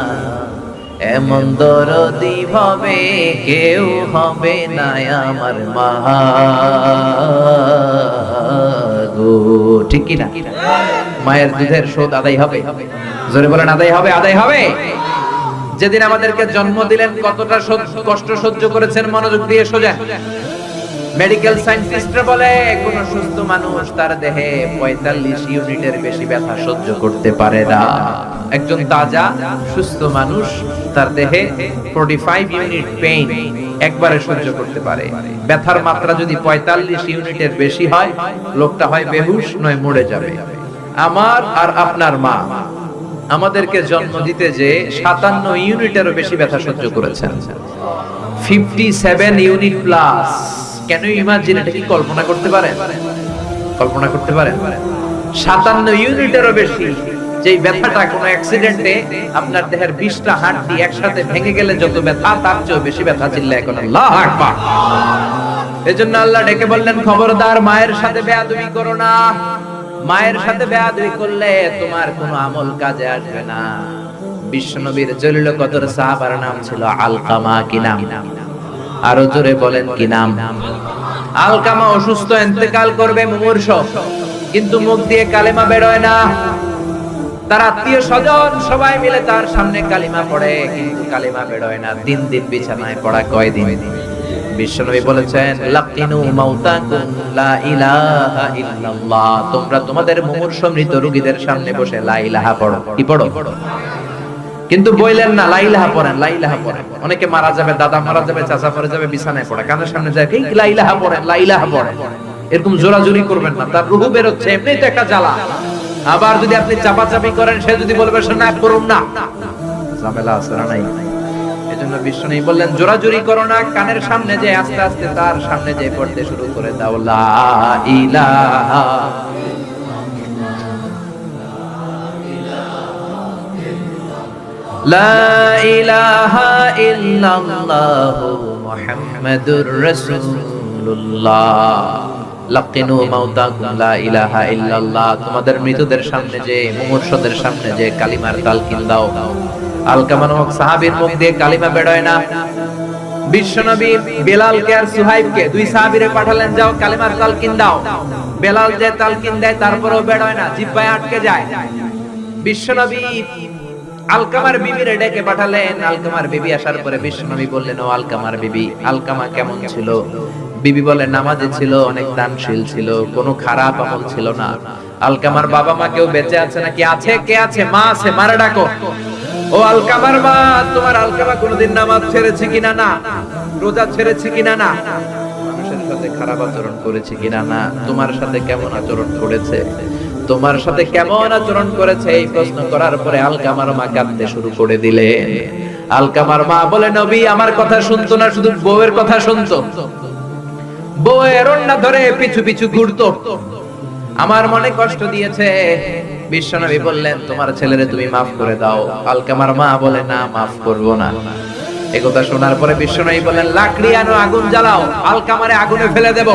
এমন দরদি ভাবে কেউ হবে না আমার মা গো। ঠিক কি না? মায়ের দুধের শোধ আদায় হবে। জোরে বলেন আদায় হবে, আদায় হবে। যেদিন আমাদেরকে জন্ম দিলেন কতটা কষ্ট সহ্য করেছেন, মনোযোগ দিয়ে শোনেন। মেডিকেল সায়েন্টিস্টরা বলে কোন সুস্থ মানুষ তার দেহে 45 ইউনিটের বেশি ব্যথা সহ্য করতে পারে না। একজন তাজা সুস্থ মানুষ তার দেহে 45 ইউনিট পেইন একবারে সহ্য করতে পারে। ব্যথার মাত্রা যদি 45 ইউনিটের বেশি হয়, লোকটা হয় বেহুশ নয় মরে যাবে। আমার আর আপনার মা আমাদেরকে জন্ম দিতে যে 57 ইউনিটেরও বেশি ব্যথা সহ্য করেছেন, 57 ইউনিট প্লাস। কেন ইমাজিন, এটা কি কল্পনা করতে পারেন? কল্পনা করতে পারেন? 57 ইউনিটেরও বেশি যেই ব্যথাটা কোনো অ্যাক্সিডেন্টে আপনার দেহের 20টা হাড়টি একসাথে ভেঙে গেলে যত ব্যথা, তার চেয়েও বেশি ব্যথা। চিল্লায় এখন আল্লাহু আকবার। এজন্য আল্লাহ ডেকে বললেন, খবরদার মায়ের সাথে বেয়াদবি করো না। মায়ের সাথে বেয়াদবি করলে তোমার কোনো আমল কাজে আসবে না। বিশ্বনবীর জলিল কদর সাহাবার নাম ছিল আলকামা। কি নাম? আরো জোরে বলেন কি নাম? আলকামা অসুস্থ, ইন্তেকাল করবে, মুমূর্ষ, কিন্তু মুখ দিয়ে কালেমা বের হয় না। তার আত্মীয় স্বজন সবাই মিলে তার সামনে কালিমা পড়ে, কিন্তু কালিমা বের হয় না। 3 দিন বিছানায় পড়া। কয়দিন? বিশ্বনবী বলেছেন, লাকিনু মাউতাকুম লা ইলাহা ইল্লাল্লাহ। তোমরা তোমাদের মুমূর্ষ মৃত রোগীদের সামনে বসে লা ইলাহা পড়ো। কি পড়ো? কিন্তু বললেন না লা ইলাহা পড়েন, লা ইলাহা পড়েন। অনেকে মারা যাবে, দাদা মারা যাবে, চাচা মরে যাবে, বিছানায় পড়ে, কানের সামনে যায় কি লা ইলাহা পড়েন, লা ইলাহা পড়েন। এরকম জোরাজুরি করবেন না, তার রূহ বের হচ্ছে, এমনিই তো একটা জ্বালা। আবার যদি আপনি চাপাচাপি করেন, সে যদি বলবে না করুন না, ঝামেলা আছে না নাই? এজন্য বিষ্ণু বললেন জোরাজুরি করো না, কানের সামনে যে আস্তে আস্তে তার সামনে যে পড়তে শুরু করে দাও লা ইলাহা লা ইলাহা ইল্লাল্লাহু মুহাম্মাদুর রাসূলুল্লাহ। লাকিনু মাউতাকুম লা ইলাহা ইল্লাল্লাহ। তোমাদের মৃতদের সামনে যে, মুমূর্ষদের সামনে যে কালিমার তালকিন দাও। আলকামা নামক সাহাবীর মুখ দিয়ে কালিমা বের হয় না। বিশ্বনবী বেলালকে আর সুহাইবকে, 2 সাহাবীরে পাঠালেন, যাও কালিমার তালকিন দাও। বেলাল যে তালকিন দেয় তারপরেও বের হয় না, জিহ্বায় আটকে যায়। বিশ্বনবী আলকামার বিবিরে ডেকে পাঠালেন। আলকামার বিবি আসার পরে বিশ্বনবী বললেন, ও আলকামার বিবি, আলকামা কেমন ছিল? বিবি বলে, নামাজি ছিল, অনেক দানশীল ছিল, কোনো খারাপ আমল ছিল না। আলকামার বাবা মা কেউ বেঁচে আছে নাকি? আছে। কে আছে? মা আছে, মারে ডাকো। ও আলকামার মা, তোমার আলকামা কোনোদিন নামাজ ছেড়েছে কিনা? না। রোজা ছেড়েছে কিনা? না। মানুষের সাথে খারাপ আচরণ করেছে কিনা? না। তোমার সাথে কেমন আচরণ করেছে? তোমার সাথে কেমন আচরণ করেছে? এই প্রশ্ন করার পরে আলকামার মা কাঁদতে শুরু করে দিলেন। আলকামার মা বলে, নবী আমার কথা শুনতো না, শুধু বউয়ের কথা শুনতো। বউয়ের ওড়না ধরে পিছু পিছু ঘুরতো, আমার মনে কষ্ট দিয়েছে। বিশ্বনবী বললেন, তোমার ছেলেরে তুমি মাফ করে দাও। আলকামার মা বলে, না, মাফ করব না। এই কথা শোনার পরে বিশ্বনবী বললেন, লাকড়ি আনো, আগুন জ্বালাও, আলকামারে আগুনে ফেলে দেব।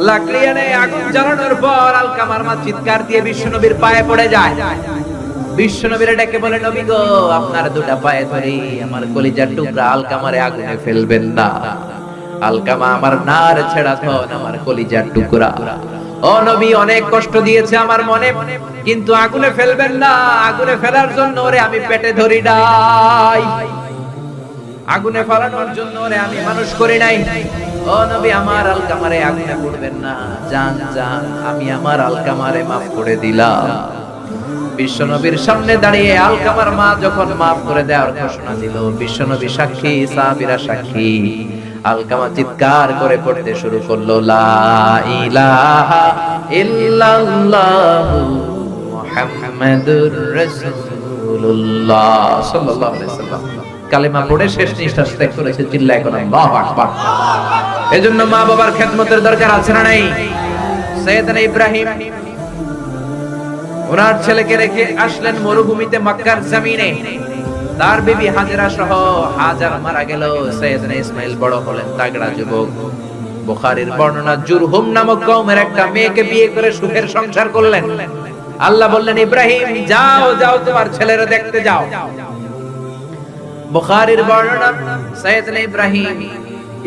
লাকড়ি এনে আগুন জ্বালানোর পর আলকামার মা চিৎকার দিয়ে বিশ্বনবীর পায়ে পড়ে যায়। বিশ্বনবীরে ডেকে বলে, নবী গো, আপনার 2টা পায়ে ধরি, আমার কলিজার টুকরা আলকামারে আগুনে ফেলবেন না। আলকামা আমার নার ছেড়া ধন, আমার কলিজার টুকরা। ও নবী, অনেক কষ্ট দিয়েছে আমার মনে, কিন্তু আগুনে ফেলবেন না। আগুনে ফেলার জন্য ওরে আমি পেটে ধরি নাই, আগুনে ফেলানোর জন্য ওরে আমি মানুষ করি নাই। ও নবী, আমার আলকামারে আগুনে পুড়বেন না। জান জান, আমি আমার আলকামারে মাফ করে দিলাম। বিশ্বনবীর সামনে দাঁড়িয়ে আলকামার মা যখন মাফ করে দেওয়ার ঘোষণা দিল, বিশ্বনবী সাক্ষী, সাহাবীরা সাক্ষী। আলকামা চিৎকার করে পড়তে শুরু করলো, লা ইলাহা ইল্লাল্লাহু মুহাম্মাদুর রাসূলুল্লাহ সাল্লাল্লাহু আলাইহি ওয়াসাল্লাম। কালেমা পড়ে শেষ নিঃশ্বাস ত্যাগ করেছে। চিল্লায় করে আল্লাহু আকবার। এজন্য মা বাবার খেদমতের দরকার আছে না নাই? সাইয়েদনা ইব্রাহিম ওনার ছেলেকে রেখে আসলেন মরুভূমিতে, মক্কার জমিনে। তার বিবি হাজেরা সহ হাজার মারা গেল। সাইয়েদনা ইসমাইল বড় হলেন, তাগড়া যুবক। বুখারীর বর্ণনা, জুরহুম নামক কওমের একটা মেয়েকে বিয়ে করে সুখের সংসার করলেন। আল্লাহ বললেন ইব্রাহিম যাও যাও তোমার ছেলেরা দেখতে যাও। বুখারীর বর্ণনা, সাইয়েদনা ইব্রাহিম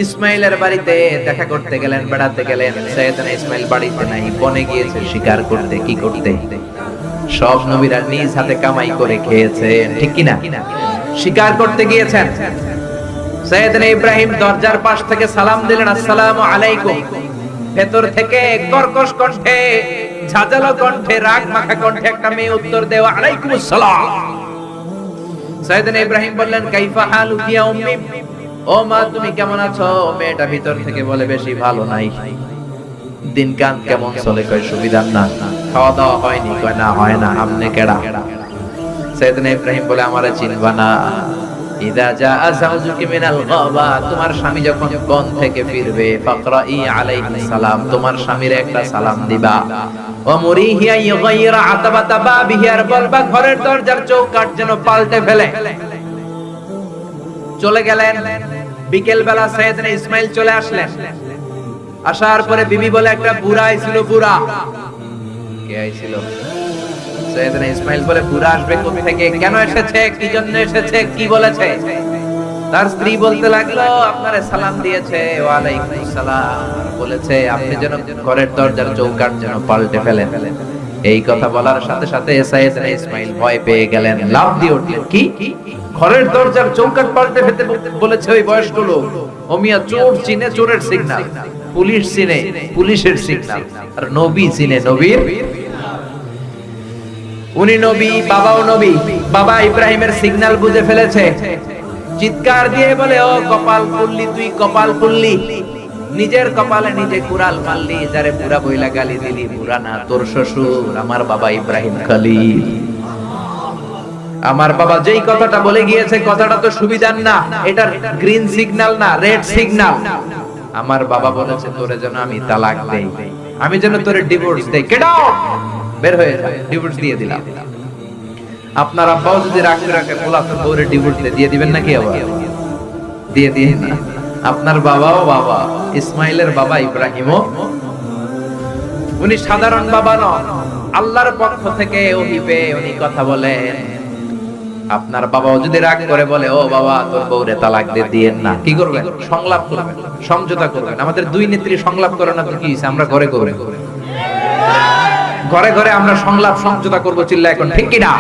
ইসমাইলের বাড়িতে দেখা করতে গেলেন, বেড়াতে গেলেন। সাইয়েদনা ইসমাইল বাড়িতে নাই, বনে গিয়েছে শিকার করতে। কি করতে? সব নবীরা নিজ হাতে কামাই করে খেয়েছেন, ঠিক কি না? শিকার করতে গিয়েছেন। সাইয়েদনা ইব্রাহিম দরজার পাশ থেকে সালাম দিলেন, আসসালামু আলাইকুম। ভেতর থেকে কর্কশ কণ্ঠে, ঝাঁঝালো কণ্ঠে, রাগ মাখা কণ্ঠে একটা মেয়ে উত্তর দেয়, আলাইকুমুস সালাম। সাইয়েদনা ইব্রাহিম বললেন, কাইফা হালুকি ইয়া উম্মি, ও মা তুমি কেমন আছো? মেয়েটা ভিতর থেকে বলে, বেশি ভালো নাই। দিনকাল কেমন চলে? কয় সুবিধার না। খাওয়া দাওয়া হয়নি? কয় না, হয় না। আমনে কেডা? সাইয়েদনা ইব্রাহিম বলে, আমারে চিনবা না? ইদা জাআ যাওজুকি মিনাল গাবা, তোমার স্বামী যখন বন থেকে ফিরবে, ফাকরাই আলাইহিস সালাম, তোমার স্বামীর একটা সালাম দিবা। ওয়া মুরিহিয়া ইগাইরা আতাবাতা বাবিহি, আর বলবা ঘরের দরজার চৌকাঠ যেন পাল্টে ফেলে। চলে গেলেন। বিকেল বেলা সাইয়েদনা ইসমাইল চলে আসলেন। আসার পরে বিবি বলে, একটা বুড়া আইছিল। বুড়া কে আইছিল? সাইয়েদনা ইসমাইল বলে, বুড়া আসবে কোথা থেকে? কেন এসেছে? কি জন্য এসেছে? কি বলেছে? তার স্ত্রী বলতে লাগলো, আপনারে সালাম দিয়েছে। ওয়া আলাইকুমুস সালাম, বলেছে আপনি যেন ঘরের দরজার চৌকাঠ যেন পাল্টে ফেলেন। এই কথা বলার সাথে সাথে সাইয়েদনা ইসমাইল ভয় পেয়ে গেলেন, লাফ দিয়ে উঠলেন। কি? ঘরের দরজার চৌকাঠ পাল্টে ফেলতে বলেছে ওই বয়স্ক লোক? ও মিয়া, চোর চিনে চোরের সিগন্যাল, পুলিশ চিনে পুলিশের সিগন্যাল, আর নবী চিনে নবীর। উনি নবী, বাবাও নবী। বাবা ইব্রাহিমের সিগন্যাল বুঝে ফেলেছে। চিৎকার দিয়ে বলে, ও কপাল পুল্লি, তুই কপাল পুল্লি, নিজের কপালে নিজে কুড়াল মারলি। যারে পুরা বইলা গালি দিলি, পুরা না, তোর শ্বশুর আমার বাবা ইব্রাহিম খলিল। আমার বাবা যেই কথাটা বলে গিয়েছে, কথাটা তো সুবিধার না, এটা গ্রিন সিগন্যাল না, রেড সিগন্যাল। আমার বাবা বলেছে তোরে যেন আমি তালাক দেই, আমি যেন তোরে ডিভোর্স দেই। কেডা? বের হয়ে যা, ডিভোর্স দিয়ে দিলাম। আপনার আব্বাও যদি রাগ করে রাখে, বলা তো তোরে ডিভোর্স দিয়ে দিবেন নাকি? আবার দিয়ে দিয়ে না। আপনার বাবাও বাবা, ইসমাইলের বাবা ইব্রাহিমও। উনি সাধারণ বাবা নন, আল্লাহর পক্ষ থেকে ওহী পেয়ে উনি কথা বলেন। আপনার বাবাও যদি রাগ করে বলে, ও বাবা তোর বউরে তালাক দিয়েন না, কি করবেন? সংলাপ করবেন, সমঝোতা করবেন। আমাদের দুই নেত্রী সংলাপ করে না তো কি হইছে? আমরা ঘরে ঘরে ঘরে ঘরে আমরা সংলাপ সমঝোতা করব, চিল্লা এখন, ঠিক কি না?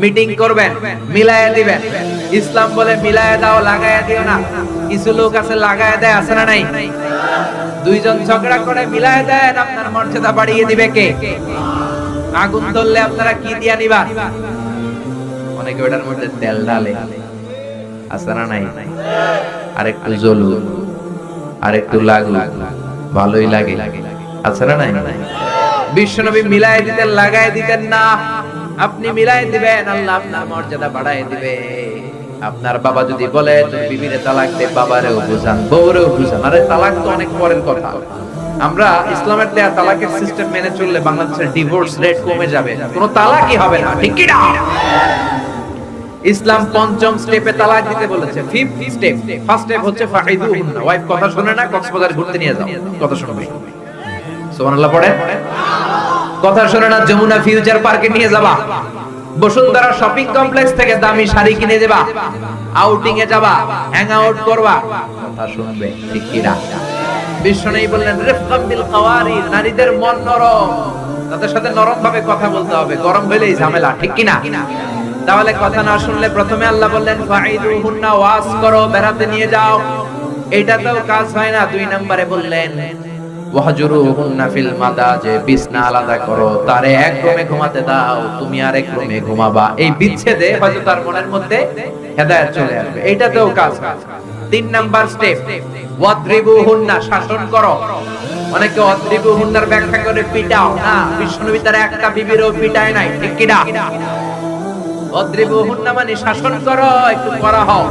মিটিং করবেন, মিলায়া দিবেন। ইসলাম বলে মিলায়া দাও, লাগায়া দিও না। কিছু লোক আছে লাগায়া দেয়, আছে না নাই? দুইজন ঝগড়া করে মিলায়া দেন, আপনার মর্যাদা বাড়িয়ে দিবে কে? আগুন ধরলে আপনারা কি দিয়া নিবা? অনেকে ওটার মধ্যে তেল ঢালে, আছে না নাই? আর একটু জ্বলুক, আর একটু লাগুক, ভালোই লাগে, আছে না নাই? বিশ্বনবী মিলায় দিতেন, লাগায় দিতেন না। আপনি মিলায় দিবেন, আল্লাহ আপনার মর্যাদা বাড়ায় দিবে। আপনার বাবা যদি বলে তুমি বিবিরে তালাক দে, বাবারেও বুঝান, বউরেও বুঝান। আরে তালাক তো অনেক পরের কথা। আমরা ইসলামের দেয়া তালাকের সিস্টেম মেনে চললে বাংলাদেশের ডিভোর্স রেট কমে যাবে, কোনো তালাকই হবে না, ঠিক কি না? ইসলাম পঞ্চম স্টেপে তালাক দিতে বলেছে, ফিফথ স্টেপ। ফার্স্ট স্টেপ হচ্ছে ফাইদুহুন্না, ওয়াইফ কথা শুনে না, কক্সবাজার ঘুরতে নিয়ে যাও, কথা শুনবে। সুবহানাল্লাহ পড়ে। কথা শুনে না, যমুনা ফিউচার পার্কে নিয়ে যাবা, বসুন্ধরা শপিং কমপ্লেক্স থেকে দামি শাড়ি কিনে দেবা, আউটিং এ যাবা, হ্যাং আউট করবা, কথা শুনবে, ঠিক কি না? বিশ্বনবী বললেন, রিফকাম বিল কাওয়ারির, নারীদের মন নরম, তাদের সাথে নরম ভাবে কথা বলতে হবে, গরম হইলেই ঝামেলা, ঠিক কি না? তাহলে কথা না শুনলে প্রথমে আল্লাহ বললেন ফাইদুহুন্না, ওয়াজ করো, বেড়াতে নিয়ে যাও, এইটাতেও কাজ হয় না। দুই নম্বরে বললেন ওয়াহজুরুহুন্না ফিল মাদাজি, বিছনা আলাদা করো, তারে এক রুমে ঘুমাতে দাও, তুমি আরেক রুমে ঘুমাবা। এই বিচ্ছেদে হয়তো তার মনের মধ্যে হেদায়েত চলে আসবে, এইটাতেও কাজ হয়। তিন নাম্বার স্টেপ ওয়াদরিবুহুন্না, শাসন করো। অনেকে ওয়াদরিবুহুন্নার ব্যাখ্যা করে পিটাও না, বিশ্বনবী তার একটা বিবিরও পিটায় নাই, ঠিক কি না? ওয়াদরিবুহুন্না মানে শাসন করো, একটু করা হও।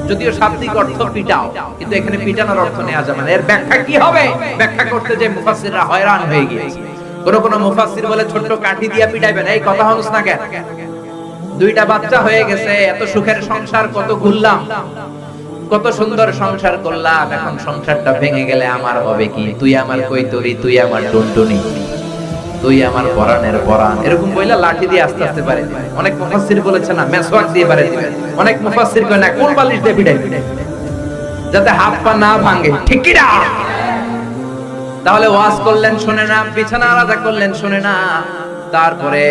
যদিও শাব্দিক অর্থ পিটাও, কিন্তু এখানে পিটানোর অর্থ নেওয়া যাবে না। এর ব্যাখ্যা কি হবে? ব্যাখ্যা করতে যে মুফাসসিররা হয়রান হয়ে গিয়েছে। কোন মুফাসসির বলে ছোট্ট কাঠি দিয়া পিটাইবেন, এই কথা হলস না কেন? দুইটা বাচ্চা হয়ে গেছে, এত সুখের সংসার, কত ঘুরলাম, কত সুন্দর সংসার করলাম, এখন সংসারটা ভেঙে গেলে আমার হবে কি? তুই আমার কৈতরি, তুই আমার টুনটুনি, তুই আমার পরাণের পরাণ, এরকম বইলা লাঠি দিয়ে আস্তে আস্তে পারে দিবে। অনেক মুফাসসির বলেছে না মেসওয়াক দিয়ে পারে দিবে, অনেক মুফাসসির কয় না কোল বালিশ দিয়ে পিটাই যাতে হাত পা না ভাঙে, ঠিক কি না? তাহলে ওয়াজ করলেন শুনে না, বিছানা আলাদা করলেন শুনে না, তারপরে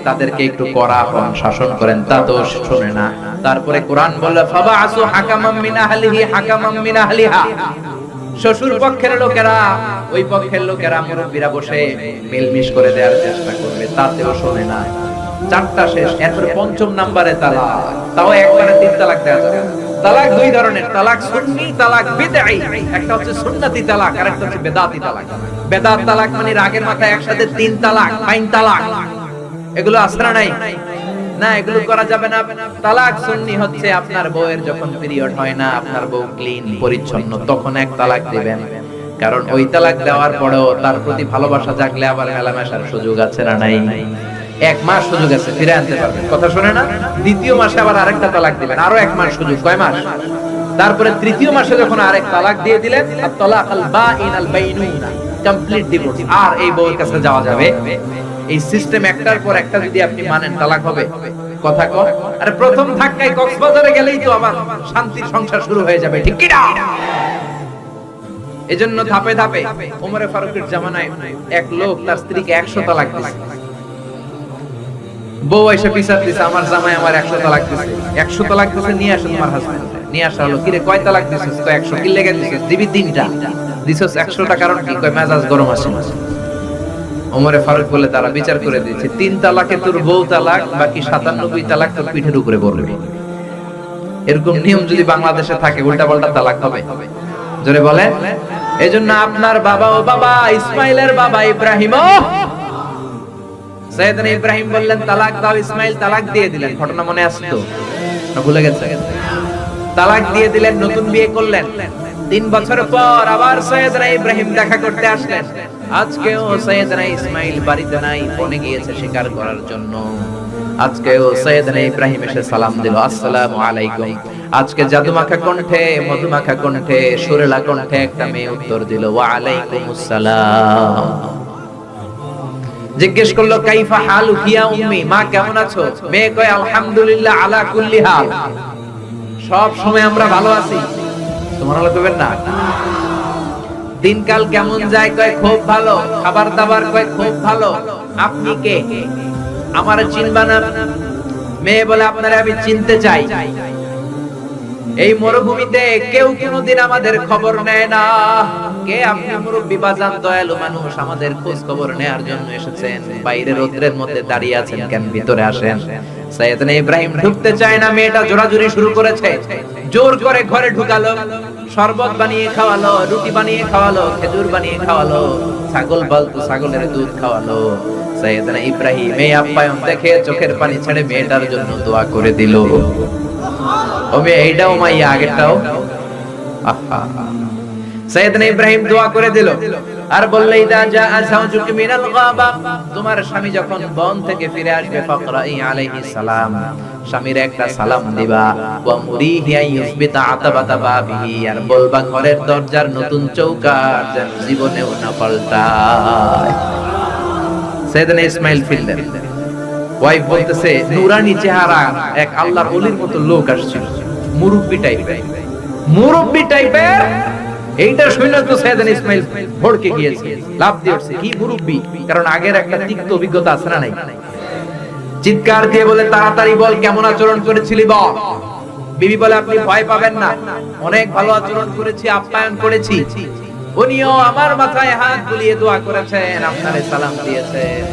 তাদেরকে একটু কড়া হন শাসন করেন তা তো শুনে না। তারপরে কোরআন বলল ফাবাসু হাকামাম মিন আহলিহি হাকামাম মিন আহলিহা, শ্বশুর পক্ষের লোকেরা ওই পক্ষের লোকেরা মুরব্বিরা বসে মিলমিশ করে দেওয়ার চেষ্টা করবে, তাতেও শোনে না। চারটা শেষ, এরপরে পঞ্চম নম্বরে তালাক, তাও একবারে 3 তালাক দেওয়া যাবে। তালাক দুই ধরনের, তালাক সুন্নি, তালাক বিদঈ। একটা হচ্ছে সুন্নতি তালাক আর একটা হচ্ছে বেদাতি তালাক। বেদাত তালাক মানে রাগের মাথায় একসাথে 3 তালাক, 5 তালাক, এগুলো আছে না নাই? না, এগুলো করা যাবে না। তালাক সুন্নি হচ্ছে আপনার বউয়ের যখন পিরিয়ড হয় না, আপনার বউ ক্লিন পরিচ্ছন্ন, তখন এক তালাক দিবেন। কারণ ওই তালাক দেওয়ার পরেও তার প্রতি ভালোবাসা জাগলে আবার মেলামেশার সুযোগ আছে না নাই? 1 মাস সুযোগ আছে, ফিরে আনতে পারবেন, কথা শুনে না? দ্বিতীয় মাসে আবার আরেকটা তালাক দিবেন, আরো 1 মাস সুযোগ, কয় মাস? তারপরে তৃতীয় মাসে যখন আরেক তালাক দিয়ে দিলেন, আত-তালাকাল বাঈনাল বাইনুনা, কমপ্লিট ডিভোর্স, আর এই বউয়ের কাছে যাওয়া যাবে। এই সিস্টেম একটার পর একটা যদি আপনি মানেন তালাক হবে। কথা কও, আরে প্রথম ধাক্কায় কক্সবাজারে গেলেই তো আবার শান্তির সংসার শুরু হয়ে যাবে, ঠিক কি না? এজন্য ধাপে ধাপে ওমরে ফারুকের জামানায় এক লোক তার স্ত্রীকে 100 তালাক দিয়েছে। বউ এসে বিচার দিছে, আমার জামাই আমার 100 তালাক দিছে। 100 তালাক দিছে, নিয়ে আসো তোমার হাজবেন্ড। নিয়ে আসা হলো, কিরে কয় তালাক দিছিস? তো 100। কি লেগে দিছিস? দিবি 3টা। দিছস 100টা, কারণ কি? কয় মেজাজ গরম আছে। ওমরে ফারুক বলে তারা বিচার করে দিয়েছে, 3 তালাকে তোর বউ তালাক, বাকি 97 তালাক তোর পিঠের উপরে পড়বে। এরকম নিয়ম যদি বাংলাদেশে থাকে, উল্টা পাল্টা তালাক হবে। জোরে বলেন। এজন্য আপনার বাবা ও বাবা ইসমাইলের বাবা ইব্রাহিম, সাইয়েদনা ইব্রাহিম বললেন তালাক দাও, ইসমাইল তালাক দিয়ে দিলেন। ঘটনা মনে আছে তো না ভুলে গেছে? তালাক দিয়ে দিলেন, নতুন বিয়ে করলেন। 3 বছর পর আবার সাইয়েদনা ইব্রাহিম দেখা করতে আসলেন। আজকেও সাইয়েদনা ইসমাইল বাড়িতে নাই, বনে গিয়েছে শিকার করার জন্য। আজকেও সাইয়েদনা ইব্রাহিম এসে সালাম দিল, আসসালামু আলাইকুম। আজকে জাদুমাখা কণ্ঠে, মধুমাখা কণ্ঠে, সুরেলা কণ্ঠে একটা মেয়ে উত্তর দিল, ওয়া আলাইকুমুস সালাম। জিজ্ঞেস করলো কাইফা হালু কিয়া উম্মি, মা কেমন আছো? মেয়ে কয় আলহামদুলিল্লাহ আলা কুল্লি হাল, সব সময় আমরা ভালো আছি। সুবহানাল্লাহ কইবেন না? দিনকাল কেমন যায়? কয় খুব ভালো। খাবার দাবার কয় খুব ভালো। আপনি কে? আমার চিনবা না? মেয়ে বলে আপনারা আমি চিনতে চাই। এই মরুভূমিতে কেউ কোনোদিন আমাদের খবর নেয় না। কে আপনি? মুরব্বি বাজান, দয়ালু মানুষ, আমাদের খোঁজ খবর নেয়ার জন্য এসেছেন। বাইরে রোদ্রের মধ্যে দাঁড়িয়ে আছেন কেন? ভিতরে আসেন। সাইয়েদনা ইব্রাহিম ঢুকতে চায় না, মেয়েটা জোরাজুরি শুরু করেছে। জোর করে ঘরে ঢুকালো, শরবত বানিয়ে খাওয়ালো, রুটি বানিয়ে খাওয়ালো, খেজুর বানিয়ে খাওয়ালো, ছাগল বলতো ছাগলের দুধ খাওয়ালো। সাইয়েদনা ইব্রাহিম এই আপ্যায়ন দেখে চোখের পানি ছেড়ে মেয়েটার জন্য দোয়া করে দিল। ও মেয়ে, এইটাও মাইয়া, আগেরটাও। আহা, সাইয়েদনা ইব্রাহিম দোয়া করে দিল আর বললে, ইদা জা আযাউজুকি মিনাল গাবা, তোমার স্বামী যখন বন থেকে ফিরে আসবে, ফাকরাই আলাইহিস সালাম, স্বামীর একটা সালাম দিবা। ওয়া মুরিহি আইয়ুসবিতা আতাবাতা বাবিহি, আর বলবা ঘরের দরজার নতুন চৌকাঠ যেন জীবনেও না পাল্টায়। সাইয়েদনা ইসমাইল ফিরলেন, ওয়াইফ বলতেছে, নুরানি চেহারা এক আল্লাহর ওলির মতো লোক আসছিল, মুরব্বি টাইপের। মুরব্বি টাইপের এইটা শুনে তো সাইয়েদনা ইসমাইল ভড়কে গিয়েছে, লাফ দিয়ে উঠছে, কি মুরব্বি? কারণ আগের একটা তিক্ত অভিজ্ঞতা আছে না নাই? চিৎকার দিয়ে বলে, তাড়াতাড়ি বল কেমন আচরণ করেছিলি বল। বিবি বলে, আপনি ভয় পাবেন না, অনেক ভালো আচরণ করেছি, আপ্যায়ন করেছি। উনিও আমার মাথায় হাত বুলিয়ে দোয়া করেছেন, আপনারে সালাম দিয়েছেন,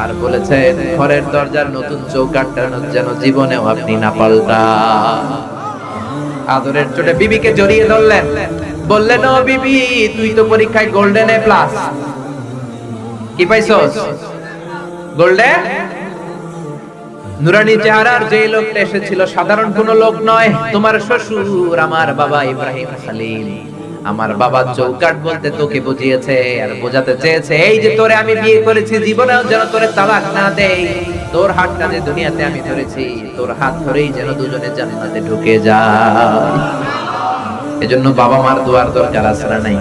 আর বলেছেন ঘরের দরজার নতুন চৌকাঠটা যেন জীবনেও আপনি না পাল্টান। আদরের চোটে বিবিকে জড়িয়ে ধরলেন, বললেন, ও বিবি, তুই তো পরীক্ষায় গোল্ডেন এ প্লাস। কি পাইছস? গোল্ডেন। নুরানি চেহারার যে লোকটা এসেছিল সাধারণ কোনো লোক নয়, তোমার শ্বশুর, আমার বাবা ইব্রাহিম খলিল। আমার বাবা চৌকাঠ বলতে তোকে বুঝিয়েছে আর বোঝাতে চেয়েছে, এই যে তোরে আমি বিয়ে করেছি, জীবনেও যেন তোরে তালাক না দেই। তোর হাতটা যে দুনিয়াতে আমি ধরেছি, তোর হাত ধরেই যেন দুজনে জান্নাতে ঢুকে যায়। এজন্য বাবা মার দোয়ার দরকার আছে না নাই?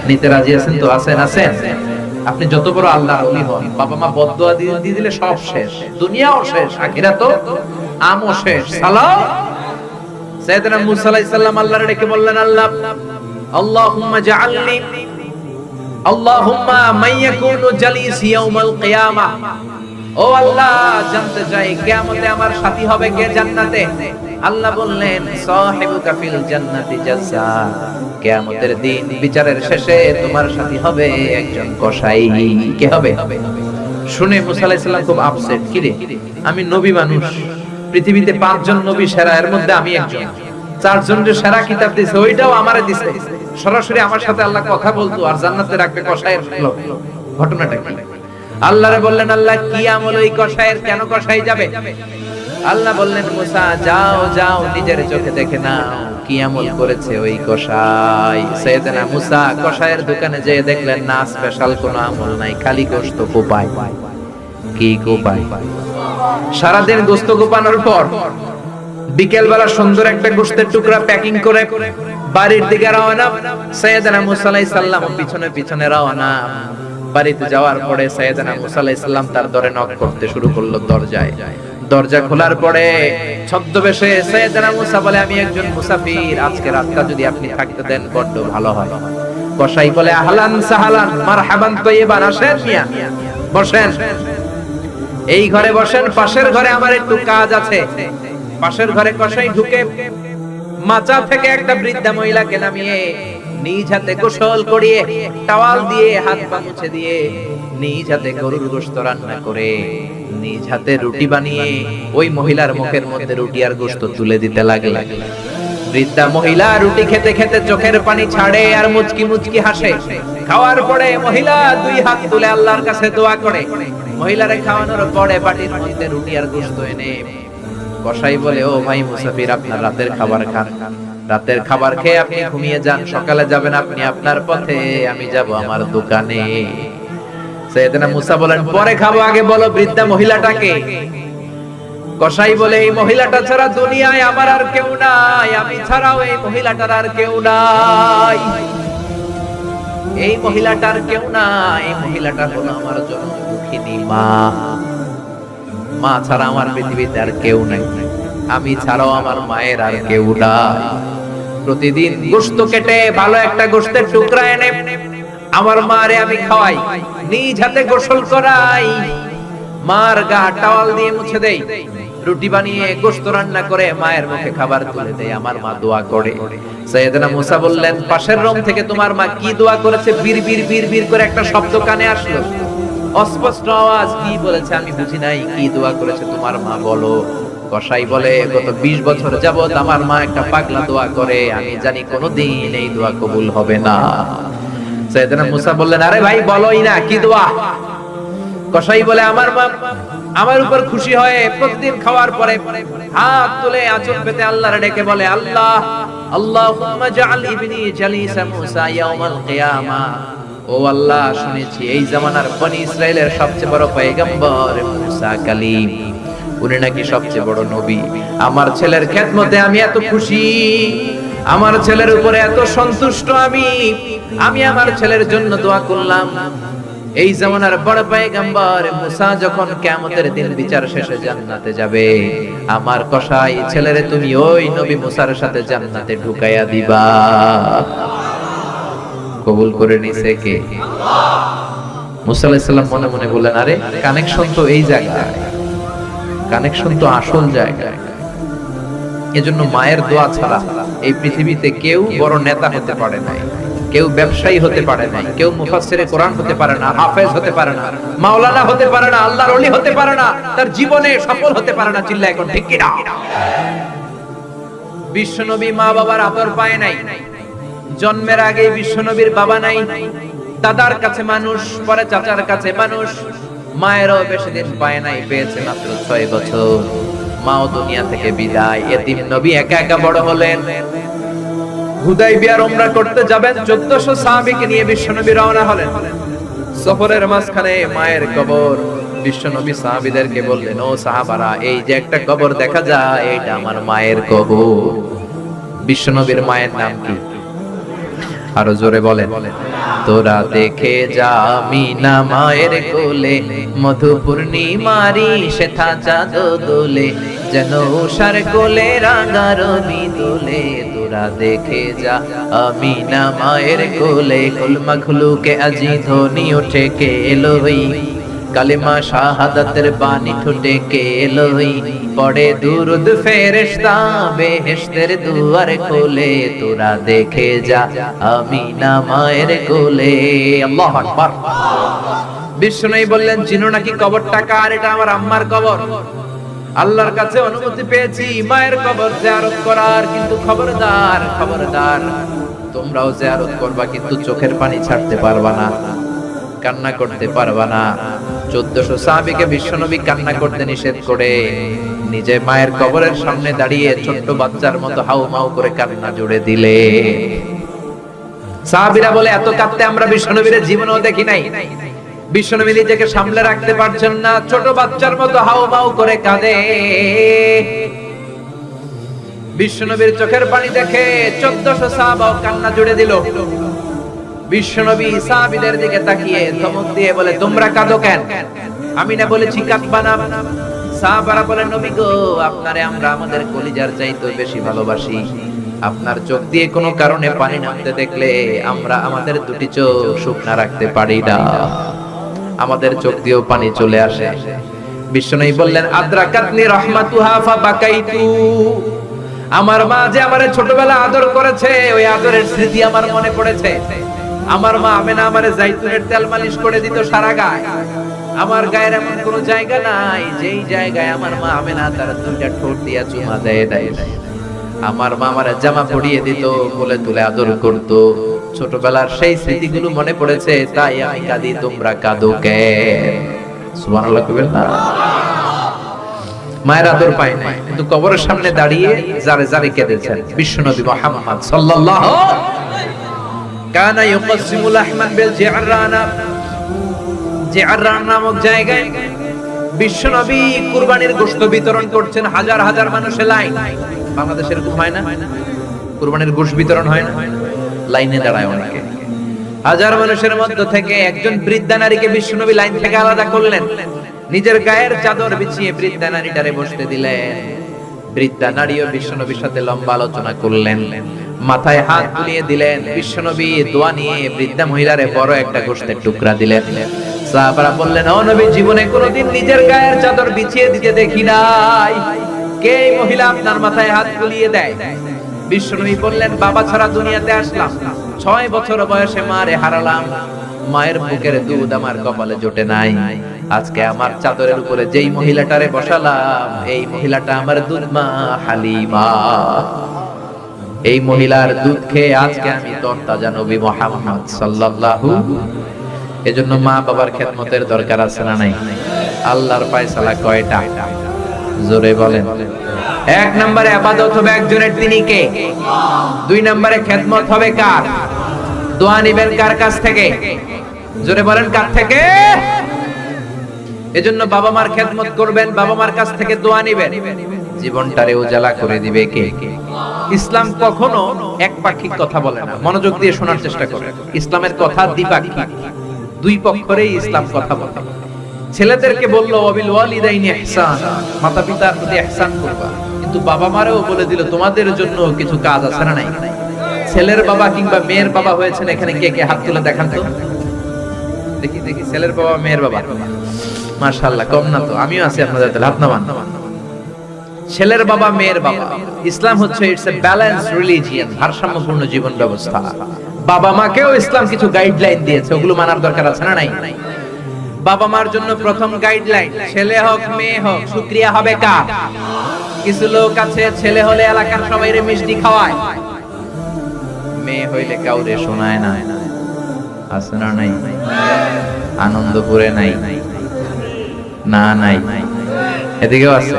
নিতে রাজি আছেন তো? আছেন? আছেন? আপনি যত বড় আল্লাহর ওলি হন, বাবা মা বদদুয়া দিয়ে দিলে সব শেষ, দুনিয়াও শেষ, আখিরাতও আমও শেষ। সালাম। সাইয়েদনা মুসা আলাইহিস সালাম আল্লাহর ডেকে বললেন, আল্লাহ আল্লাহুম্মা জাআলনি আল্লাহুম্মা মাইয়াকুনু জালিস ইয়াউমাল কিয়ামাহ। ও আল্লাহ, জানতে চাই কিয়ামতে আমার সাথী হবে কে জান্নাতে? আল্লাহ বললেন, সাহিবুকা ফিল জান্নাতি জাযা। কিয়ামতের দিন বিচারের শেষে তোমার সাথী হবে একজন কসাই। কে হবে? শুনে মুসা আলাইহিস সালাম খুব আপসেট। কি রে, আমি নবী মানুষ, পৃথিবীতে 5 জন নবী সেরা, এর মধ্যে আমি একজন। 4 জনের সেরা কিতাব দিয়েছে, ওইটাও আমারে দিয়েছে। সরাসরি আমার সাথে আল্লাহ কথা বলতো, আর জান্নাতে রাখবে কসাইয়ের লোক। ঘটনাটা কি? আল্লাহরে বললেন, আল্লাহ কি আমল ওই কসাইয়ের, কেন কসাই যাবে? আল্লাহ বললেন, মুসা যাও যাও, নিজের চোখে দেখে নাও কি আমল করেছে ওই কসাই। সাইয়েদনা মুসা কসাইয়ের দোকানে যেয়ে দেখলেন না, স্পেশাল কোনো আমল নাই, খালি গোশত কোপায়। কি কোপায়? সারাদিন গোশত কোপানোর পর বিকেল বেলা সুন্দর একটা গোশতের টুকরা প্যাকিং করে বাড়ির দিকে রওনা। সাইয়েদনা মুসা আলাইহিস সালাম পিছনে পিছনে রওনা। বাড়িতে যাওয়ার পরে সাইয়েদনা মুসা আলাইহিস সালাম তার দরে নক করতে শুরু করলো দরজায়। দরজা খোলার পরে ছদ্মবেশে সাইয়েদনা মুসা বলে, আমি একজন মুসাফির, আজকে রাতটা যদি আপনি থাকতে দেন বড্ড ভালো হয়। কসাই বলে, আহলান সাহালান মারহাবান তাইয়িবান, আসেন মিয়া, বসেন, এই ঘরে বসেন, পাশের ঘরে আমার একটু কাজ আছে। পাশের ঘরে কসাই ঢুকে মাচা থেকে একটা বৃদ্ধা মহিলাকে নামিয়ে নিজ হাতে গোসল করিয়ে টাওয়াল দিয়ে হাত পা মুছে দিয়ে নিজ হাতে গরুর গোশত রান্না করে নিজ হাতে রুটি বানিয়ে ওই মহিলার মুখের মধ্যে রুটি আর গোশত তুলে দিতে লাগলেন। বৃদ্ধা মহিলা রুটি খেতে খেতে চোখের পানি ছাড়ে আর মুচকি মুচকি হাসে। খাওয়ার পরে মহিলা 2 হাত তুলে আল্লাহর কাছে দোয়া করে। মহিলারে খাওয়ানোর পরে বাটির মধ্যে রুটি আর গোশত এনে কসাই বলে, ও ভাই মুসাফির, আপনার রাতের খাবার খান, রাতের খাবার খেয়ে আপনি ঘুমিয়ে যান, সকালে যাবেন আপনি আপনার পথে, আমি যাব আমার দোকানে। সাইয়েদনা মুসা বলেন, পরে খাবো, আগে বলো বৃদ্ধা মহিলাটাকে। কসাই বলে, এই মহিলাটা ছাড়া দুনিয়ায় আমার আর কেউ নাই, আমি ছাড়াও এই মহিলাটার আর কেউ নাই, এই মহিলাটার কেউ নাই। এই মহিলাটা হলো আমার জন্ম দুঃখিনী মা। মা ছাড়া আমার পৃথিবীতে আর কেউ নাই, আমি ছাড়াও আমার মায়ের আর কেউ নাই। প্রতিদিন গোশত কেটে ভালো একটা গোশতের টুকরা এনে আমার মারে আমি খাওয়াই, নিজ হাতে গোসল করাই, মার গা টাওয়াল দিয়ে মুছে দেই, রুটি বানিয়ে গোশত রান্না করে মায়ের মুখে খাবার তুলে দেই, আমার মা দোয়া করে। সাইয়েদনা মুসা বললেন, পাশের রুম থেকে তোমার মা কি দোয়া করেছে? বীর বীর বীর বীর করে একটা শব্দ কানে আসলো, অস্পষ্ট আওয়াজ। কি বলেছে আমি বুঝি নাই, কি দোয়া করেছে তোমার মা বলো। কসাই বলে, গত 20 বছর যাবত আমার মা একটা পাগলা দোয়া করে, আমি জানি কোনোদিন এই দোয়া কবুল হবে না। সাইয়েদনা মুসা বললেন, আরে ভাই বলোই না, কি দোয়া? কসাই বলে, আমার মা আমার উপর খুশি হয়ে প্রতিদিন খাওয়ার পরে হাত তুলে আঁচল পেতে আল্লাহর ডেকে বলে, আল্লাহ আল্লাহুম্মা জাআল ইবনি জালিসা মুসা ইয়াউমাল কিয়ামাহ। ও আল্লাহ, শুনেছি এই জামানার বনি ইসরাইলের সবচেয়ে বড় পয়গম্বর মুসা কালিম, উনি নাকি সবচেয়ে বড় নবী। আমার ছেলের খেদমতে আমি এত খুশি, আমার ছেলের উপরে এত সন্তুষ্ট আমি আমার ছেলের জন্য দোয়া করলাম। এই জামানার বড় পয়গম্বর মুসা যখন কিয়ামতের দিন বিচার শেষে জান্নাতে যাবে, আমার কসাই ছেলেরে তুমি ওই নবী মুসার সাথে জান্নাতে ঢুকাইয়া দিবা। কবুল করে নিছে কে? মুসা আলাইহিস সালাম মনে মনে বললেন, আরে কানেকশন তো এই জায়গায়, কানেকশন তো আসল জায়গায়। এজন্য মায়ের দোয়া ছাড়া এই পৃথিবীতে কেউ বড় নেতা হতে পারে নাই, কেউ ব্যবসায়ী হতে পারে নাই, কেউ মুফাসসিরে কোরআন হতে পারে না, হাফেজ হতে পারে না, মাওলানা হতে পারে না, আল্লাহর ওলি হতে পারে না, তার জীবনে সফল হতে পারে না। চিল্লায় এখন ঠিক কি না? বিশ্বনবী মা বাবার আদর পায় নাই, জন্মের আগে বিশ্বনবীর বাবা নাই, দাদার কাছে মানুষ, পরে চাচার কাছে মানুষ, মায়েরও বেশি দিন পায় নাই, পেয়েছে মাত্র 6 বছর। মাও দুনিয়া থেকে বিদায়, এতিম নবী একা একা বড় হলেন। হুদাইবিয়ার উমরা করতে যাবেন, 1400 সাহাবীকে নিয়ে বিশ্বনবী রওনা হলেন। সফরের মাঝখানে মায়ের কবর। বিশ্বনবী সাহাবীদেরকে বললেন, ও সাহাবারা, এই যে একটা কবর দেখা যায়, এটা আমার মায়ের কবর। বিশ্বনবীর মায়ের নাম কি? আরো জোরে বলেন, তোরা দেখে যা আমিনা মায়ের কোলে, মধু পূর্ণিমারি সেথা চাঁদ দোলে, যেন উষার কোলে রাঙা রবি দোলে। তোরা দেখে যা আমিনা মায়ের কোলে, কুলমা খুলুকে আজি ধ্বনি ওঠে কে এলোই, কালিমা শাহাদাতের বাণী ঠোঁটে কে এলোই, পড়ে দুরুদ ফেরেশতা বেহেশতের দুয়ার খোলে। তোরা দেখে যা আমিনা মায়ের কোলে। আল্লাহু আকবার। বিষ্ণু বললেন, চিনো নাকি কবরটা কার? এটা আমার আম্মার কবর। আল্লাহর কাছে অনুমতি পেয়েছি মায়ের কবর জিয়ারত করার, কিন্তু খবরদার খবরদার, তোমরাও জিয়ারত করবা, কিন্তু চোখের পানি ছাড়তে পারবা না, কান্না করতে পারবা না। 1400 সাহাবীকে বিশ্বনবী কান্না করতে নিষেধ করে নিজে মায়ের কবরের সামনে দাঁড়িয়ে ছোট্ট বাচ্চার মতো হাউমাউ করে কান্না জুড়ে দিলে। সাহাবীরা বলে, এত কাঁদতে আমরা বিশ্বনবীর জীবনেও দেখি নাই। বিশ্বনবী নিজেকে সামলে রাখতে পারছেন না, ছোট বাচ্চার মতো হাউমাউ করে কাঁদে। বিশ্বনবীর চোখের পানি দেখে 1400 সাহাবাও কান্না জুড়ে দিল। বিশ্বনবী সাহাবীদের দিকে তাকিয়ে ধমক দিয়ে বলে, তোমরা কাঁদো কেন? আমি না বলেছি কাঁদবা না? সাহাবারা বলে, নবী গো, আপনারে আমরা আমাদের কলিজার চাইতে বেশি ভালোবাসি। আপনার চোখ দিয়ে কোনো কারণে পানি নামতে দেখলে আমরা আমাদের দুটি চোখ শুকনা রাখতে পারি না, আমাদের চোখ দিয়েও পানি চলে আসে। বিশ্বনবী বললেন, আদ্রাকাতনি রাহমাতুহা ফাবাকাইতু। আমার মা যে আমারে ছোটবেলা আদর করেছে, ওই আদরের স্মৃতি আমার মনে পড়েছে। আমার মা আমেনা আমারে জাইতুনের তেল মালিশ করে দিত সারা গায়ে। আমার গায়ের এমন কোনো জায়গা নাই যেই জায়গায় আমার মা আমেনা তার দুইটা ঠোঁট দিয়া চুমা দেয়। আমার মা আমারে জামা পরিয়ে দিত, কোলে তুলে আদর করত। ছোটবেলার সেই স্মৃতিগুলো মনে পড়েছে, তাই আমি কাঁদি, তোমরা কাঁদো কেন? সুবহানাল্লাহ কইবেন না? মায়ের আদর পায় নাই, কিন্তু কবরের সামনে দাঁড়িয়ে জারে জারে কেঁদেছেন বিশ্বনবী মুহাম্মদ সাল্লাল্লাহু কানা ইউকাসিমুল আহমান বিল জিআরানা। জিআরান নামক জায়গায় বিশ্বনবী কুরবানির গোশত বিতরণ করছেন। হাজার হাজার মানুষের লাইন। বাংলাদেশে এরকম হয় না? কুরবানির গোশত বিতরণ হয় না? লাইনে দাঁড়ায় অনেকে। হাজার মানুষের মধ্য থেকে একজন বৃদ্ধা নারীকে বিশ্বনবী লাইন থেকে আলাদা করলেন, নিজের গায়ের চাদর বিছিয়ে বৃদ্ধা নারীটারে বসতে দিলেন। বৃদ্ধা নারীও বিশ্বনবীর সাথে লম্বা আলোচনা করলেন, মাথায় হাত বুলিয়ে দিলেন। বিশ্বনবী দোয়া নিয়ে বৃদ্ধা মহিলারে বড় একটা গোশতের টুকরা দিলেন। সাহাবারা বললেন, ও নবী, জীবনে কোনোদিন নিজের গায়ের চাদর বিছিয়ে দিতে দেখি নাই, কে এই মহিলা আপনার মাথায় হাত বুলিয়ে দেয়? বিশ্বনবী বললেন, বাবা ছাড়া দুনিয়াতে আসলাম, 6 বছর বয়সে মারে হারালাম, মায়ের বুকের দুধ আমার কপালে জোটে নাই। আজকে আমার চাদরের উপরে যেই মহিলাটারে বসালাম, এই মহিলাটা আমার দুধ মা হালিমা। এই মহিলার দুধ খেয়ে আজকে আমি তরতাজা নবী মুহাম্মদ সাল্লাল্লাহু। এজন্য মা বাবার খেদমতের দরকার আছে না নাই? আল্লাহর ফয়সালা কয়টা? জোরে বলেন। 1 নম্বরে ইবাদত হবে একজনের, তিনি কে? 2 নম্বরে খেদমত হবে কার? দোয়া নিবেন কার কাছ থেকে? জোরে বলেন, কার থেকে? এজন্য বাবা মার খেদমত করবেন, বাবা মার কাছ থেকে দোয়া নিবেন। জীবনটারে উজালা করে দিবে কে? ইসলাম কখনো একপাক্ষিক কথা বলে না, মনোযোগ দিয়ে শোনার চেষ্টা করেন। ইসলামের কথা দ্বিপাক্ষিক, দুই পক্ষেরই ইসলাম কথা বলে। ছেলেদেরকে বললো ওয়াবিল ওয়ালিদাইনি ইহসান, মাতা পিতার প্রতি ইহসান করবা, কিন্তু বাবা মারেও বলে দিল তোমাদের জন্য কিছু কাজ আছে না নাই? ছেলের বাবা কিংবা মেয়ের বাবা হয়েছেন এখানে কে কে? হাত তুলে দেখান তো দেখি দেখি। ছেলের বাবা মেয়ের বাবা, মাশাআল্লাহ, কম না তো? আমিও আছি আপনাদের, হাত নামান। ছেলের বাবা মেয়ের বাবা। ইসলাম হচ্ছে ইটস এ ব্যালেন্স রিলিজিয়ন, ভারসাম্যপূর্ণ জীবন ব্যবস্থা। বাবা মাকেও ইসলাম কিছু গাইডলাইন দিয়েছে, ওগুলো মানার দরকার আছে না নাই? বাবা মার জন্য প্রথম গাইডলাইন, ছেলে হোক মেয়ে হোক, শুকরিয়া হবে কার? কিছু লোক আছে ছেলে হলে এলাকার সবাইরে মিষ্টি খাওয়ায়, মেয়ে হইলে কাউরে শোনায় না। আছে না নাই? আনন্দপুরে নাই? না নাই, এদিকেও আছে।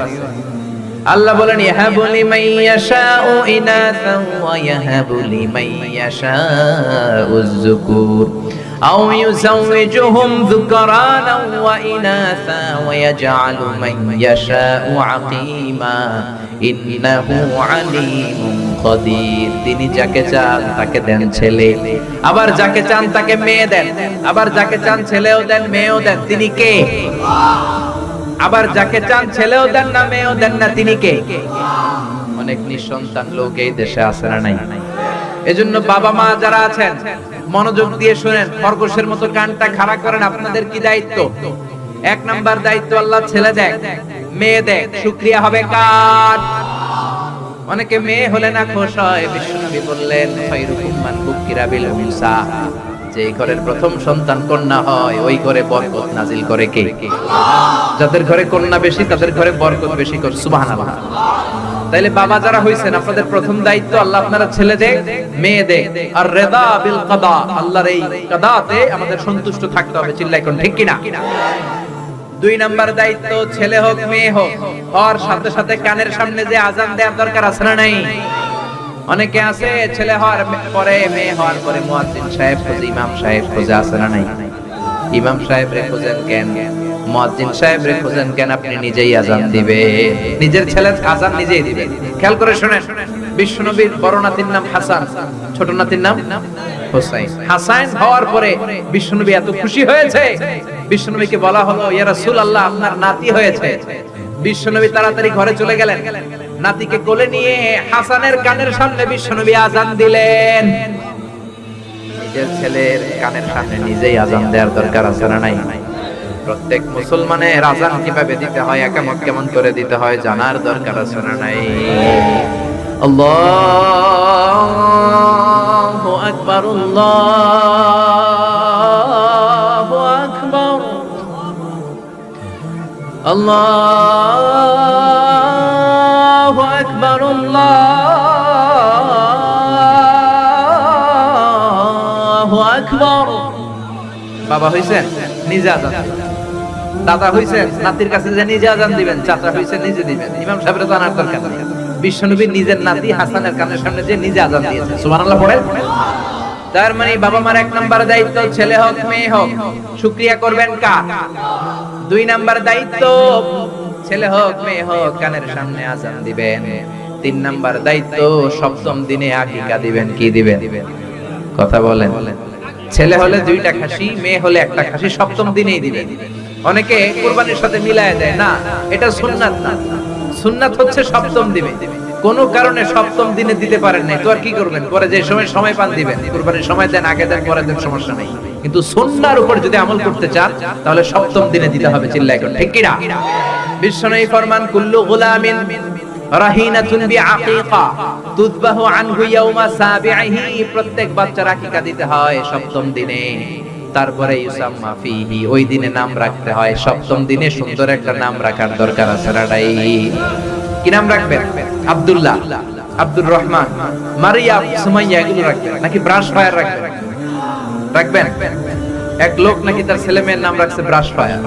আল্লাহ বলেন, ইয়াহাবু লিমান ইয়াশাউ ইনাসান ওয়া ইয়াহাবু লিমান ইয়াশাউ যুকুর। আও ইউযাওয়িজুহুম যুকরানাও ওয়া ইনাসা ওয়া ইয়াজআলু মান ইয়াশাউ আকীমা ইন্নাহু আলীমুন কদির। তিনি যাকে চান তাকে দেন ছেলে, আবার যাকে চান তাকে মেয়ে দেন, আবার যাকে চান ছেলেও দেন মেয়েও দেন। তিনি কে? আবার যাকে চান ছেলেও দেন না মেয়েও দেন না, তিনি কে? অনেক নিঃসন্তান লোক এই দেশে আছে না নাই? এজন্য বাবা মা যারা আছেন মনোযোগ দিয়ে শুনেন, খরগোশের মতো কানটা খাড়া করেন। আপনাদের কি দায়িত্ব? এক নাম্বার দায়িত্ব, আল্লাহ ছেলে দেখ মেয়ে দেখ, শুকরিয়া হবে কার? অনেকে মেয়ে হলে না খুশ হয়। বিশ্বনবী বললেন খায়রুকুম মান বুকিরা বিল উনসা, যে ঘরের প্রথম সন্তান কন্যা হয় ওই ঘরে বরকত নাজিল করে কে? যাদের ঘরে কন্যা বেশি তাদের ঘরে বরকত বেশি করে। সুবহানাল্লাহ। তাইলে বাবা যারা হইছেন, আপনাদের প্রথম দায়িত্ব আল্লাহ আপনারা ছেলে দেখ মেয়ে দেখ, আর রিদা বিল কাদা, আল্লাহর এই কাদাতে আমাদের সন্তুষ্ট থাকতে হবে। চিল্লাই কোন ঠিক কিনা? দুই নাম্বার দায়িত্ব, ছেলে হোক মেয়ে হোক, আর সাথে সাথে কানের সামনে যে আজান দেওয়ার দরকার আছে না নাই? অনেকে আছে ছেলে হওয়ার পরে মেয়ে হওয়ার পরে মুয়াজ্জিন সাহেব খোঁজে, ইমাম সাহেব খোঁজে, আছে না নাই? ইমাম সাহেব রে খোঁজেন কেন? মুয়াজ্জিন সাহেব রে খোঁজেন কেন? আপনি নিজেই আজান দিবে, নিজের ছেলে আজান নিজেই দিবে। খেয়াল করে শুনেন, বিশ্বনবীর বড় নাতির নাম হাসান, ছোট নাতির নাম হুসাইন। হাসান হওয়ার পরে বিশ্বনবী এত খুশি হয়েছে, বিশ্বনবীকে বলা হলো ইয়া রাসূলুল্লাহ আপনার নাতি হয়েছে। বিশ্বনবী তাড়াতাড়ি ঘরে চলে গেলেন, নাতিকে কোলে নিয়ে হাসানের কানের সামনে বিশ্বনবী আজান দিলেন। নিজের ছেলের কানের সামনে নিজেই আজান দেওয়ার দরকার আছে না নাই? প্রত্যেক মুসলমানের আজান কিভাবে দিতে হয়, একামত কেমন করে দিতে হয় জানার দরকার আছে না নাই? আল্লাহু আকবার, আল্লাহু আকবার, আল্লাহু আকবার, আল্লাহু আকবার। বাবা হইছেন নিজে আজান দিবেন, দাদা হইছেন নাতির কাছে যে নিজে আজান দিবেন, চাচা হইছেন নিজে দিবেন। ইমাম সাহেবের জানার দরকার নেই, বিশ্বনবী নিজের নাতি হাসানের কানের সামনে যে নিজে আজান দিয়েছে। সুবহানাল্লাহ পড়েন। তার মানে বাবা মার এক নাম্বার দায়িত্ব, ছেলে হোক মেয়ে হোক শুকরিয়া করবেন কার? দুই নাম্বার দায়িত্ব, ছেলে হোক মেয়ে হোক কানের সামনে আজান দিবেন। তিন নাম্বার দায়িত্ব, সপ্তম দিনে আকিকা দিবেন। কি দিবেন? কথা বলেন। ছেলে হলে দুইটা খাসি, মেয়ে হলে একটা খাসি, সপ্তম দিনেই দিবেন। অনেকে কুরবানির সাথে মিলায় দেয়, না এটা সুন্নাত না। সুন্নাত হচ্ছে সপ্তম দিনে। কোন কারণে সপ্তম দিনে দিতে পারেন নাই তো আর কি করবেন? পরে যে সময় পান দিবেন। কুরবানির সময় দেন, আগে দেন, পরে দেন, সমস্যা নেই। কিন্তু সুন্নাহর উপর যদি আমল করতে চান তাহলে সপ্তম দিনে দিতে হবে। চিল্লায় করে ঠিক কিনা? বিশ্বনবী ফরমান কুল্লু গুলামিন রাহিনাতুন বিআকিকা তুযবাহু আনহু ইয়াওমা সাবিহি, প্রত্যেক বাচ্চার আকিকা দিতে হয় সপ্তম দিনে। তারপরে ইউসাম্মা ফিহি, ওই দিনে নাম রাখতে হয়। সপ্তম দিনে সুন্দর একটা নাম রাখার দরকার আছে রাডাই। কি নাম রাখবেন? আব্দুল্লাহ, আব্দুর রহমান, মারিয়াম, সুমাইয়া, এগুলো রাখবেন নাকি ব্রাশ ফায়ার রাখবেন? রাখবেন। এক লোক নাকি তার ছেলে মেয়ের নাম রাখছে ব্রাশ ফায়ার।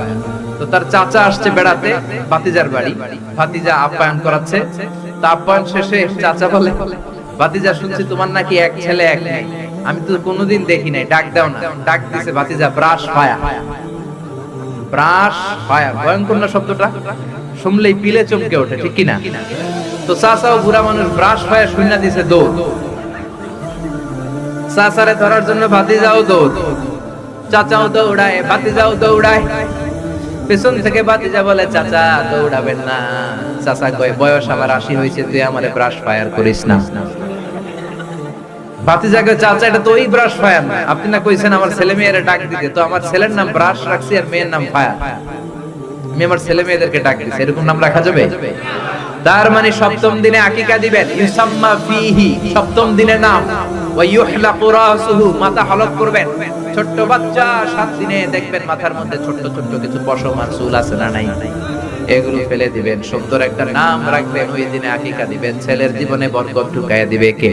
তো তার চাচা আসছে বেড়াতে ভাতিজার বাড়ি, ভাতিজা আপ্যায়ন করাচ্ছে। তা আপ্যায়ন শেষে চাচা বলে, ভাতিজা শুনছি তোমার নাকি এক ছেলে এক মেয়ে, আমি তো কোনোদিন দেখি নাই, ডাক দাও না। ডাক দিছে ভাতিজা ব্রাশ ফায়ার। ব্রাশ ফায়ার ভয়ঙ্কর না শব্দটা? শুনলেই পিলে চমকে ওঠে, ঠিক কিনা? তো চাচাও বুড়া মানুষ, ব্রাশ ফায়ার শুনে দিছে দৌড়। চাচারে ধরার জন্য ভাতিজাও দৌড়, চাচাও দৌড়ায়, ভাতিজাও দৌড়ায়। পেছন থেকে ভাতিজা বলে চাচা দৌড়াবেন না। চাচা কয় বয়স আমার 80 হয়েছে, তুই আমারে ব্রাশ ফায়ার করিস না। ভাতিজা কয় চাচা এটা তো ওই ব্রাশ ফায়ার না, আপনি না কইছেন আমার ছেলে মেয়েরে ডাক দিতে, তো আমার ছেলের নাম ব্রাশ রাখছি আর মেয়ের নাম ফায়ার। আমি আমার ছেলে মেয়েদেরকে ডাক দিছি, এরকম নাম রাখা যাবে? তার মানে সপ্তম দিনে আকিকা দিবেন। ইউসাম্মা ফিহি, সপ্তম দিনে নাম। ওয়া ইউহলাকু রাসুহু, মাথা হলক করবেন। ছোট্ট বাচ্চা 7 দিনে দেখবেন মাথার মধ্যে ছোট্ট ছোট্ট কিছু পশমান চুল আছে না নাই, এগুলো ফেলে দিবেন। সুন্দর একটা নাম রাখবেন, ওই দিনে আকিকা দিবেন। ছেলের জীবনে বরকত ঢুকায়া দিবে কে?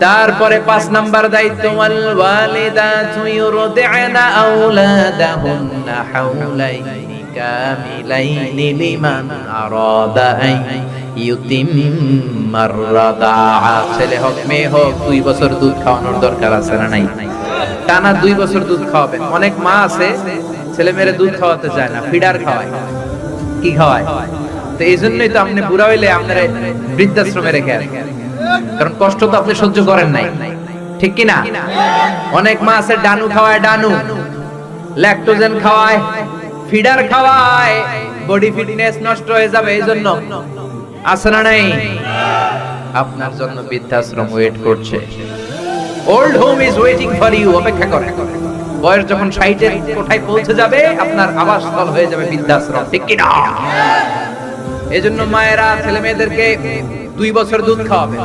তারপরে 5 নাম্বার দায়িত্ব, ওয়াল ওয়ালিদাতু ইউরদি'না আওলাদাহুন্না হাওলাইনি কামিলাইনি লিমান আরাদা আন ইউতিম্মার রাদাআ। ছেলে হোক মেয়ে হোক 2 বছর দুধ খাওয়ানোর দরকার আছে না নাই? টানা 2 বছর দুধ খাওয়াবেন। অনেক মা আছে ছেলে মেয়েরে দুধ খাওয়াতে চায় না, ফিডার খাওয়ায়। কি খাওয়ায়? তো এই জন্যই তো আপনি বুড়া হইলে আপনার বৃদ্ধাশ্রমে রেখে আসেন, কারণ কষ্ট তো আপনি সহ্য করেন নাই, ঠিক কি না? অনেক মা আছে ডানু খাওয়ায়, ডানু ল্যাকটোজেন খাওয়ায়, ফিডার খাওয়ায়, বডি ফিটনেস নষ্ট হয়ে যাবে এই জন্য। আছে না নাই? আপনার জন্য বৃদ্ধাশ্রম ওয়েট করছে। Old home is waiting for you, অপেক্ষা করে। বয়স যখন 60 এর কোঠায় পৌঁছে যাবে আপনার আবাসস্থল হয়ে যাবে বৃদ্ধাশ্রম, ঠিক কি না? এজন্য মায়েরা ছেলে মেয়েদেরকে 2 বছর দুধ খাওয়াবে।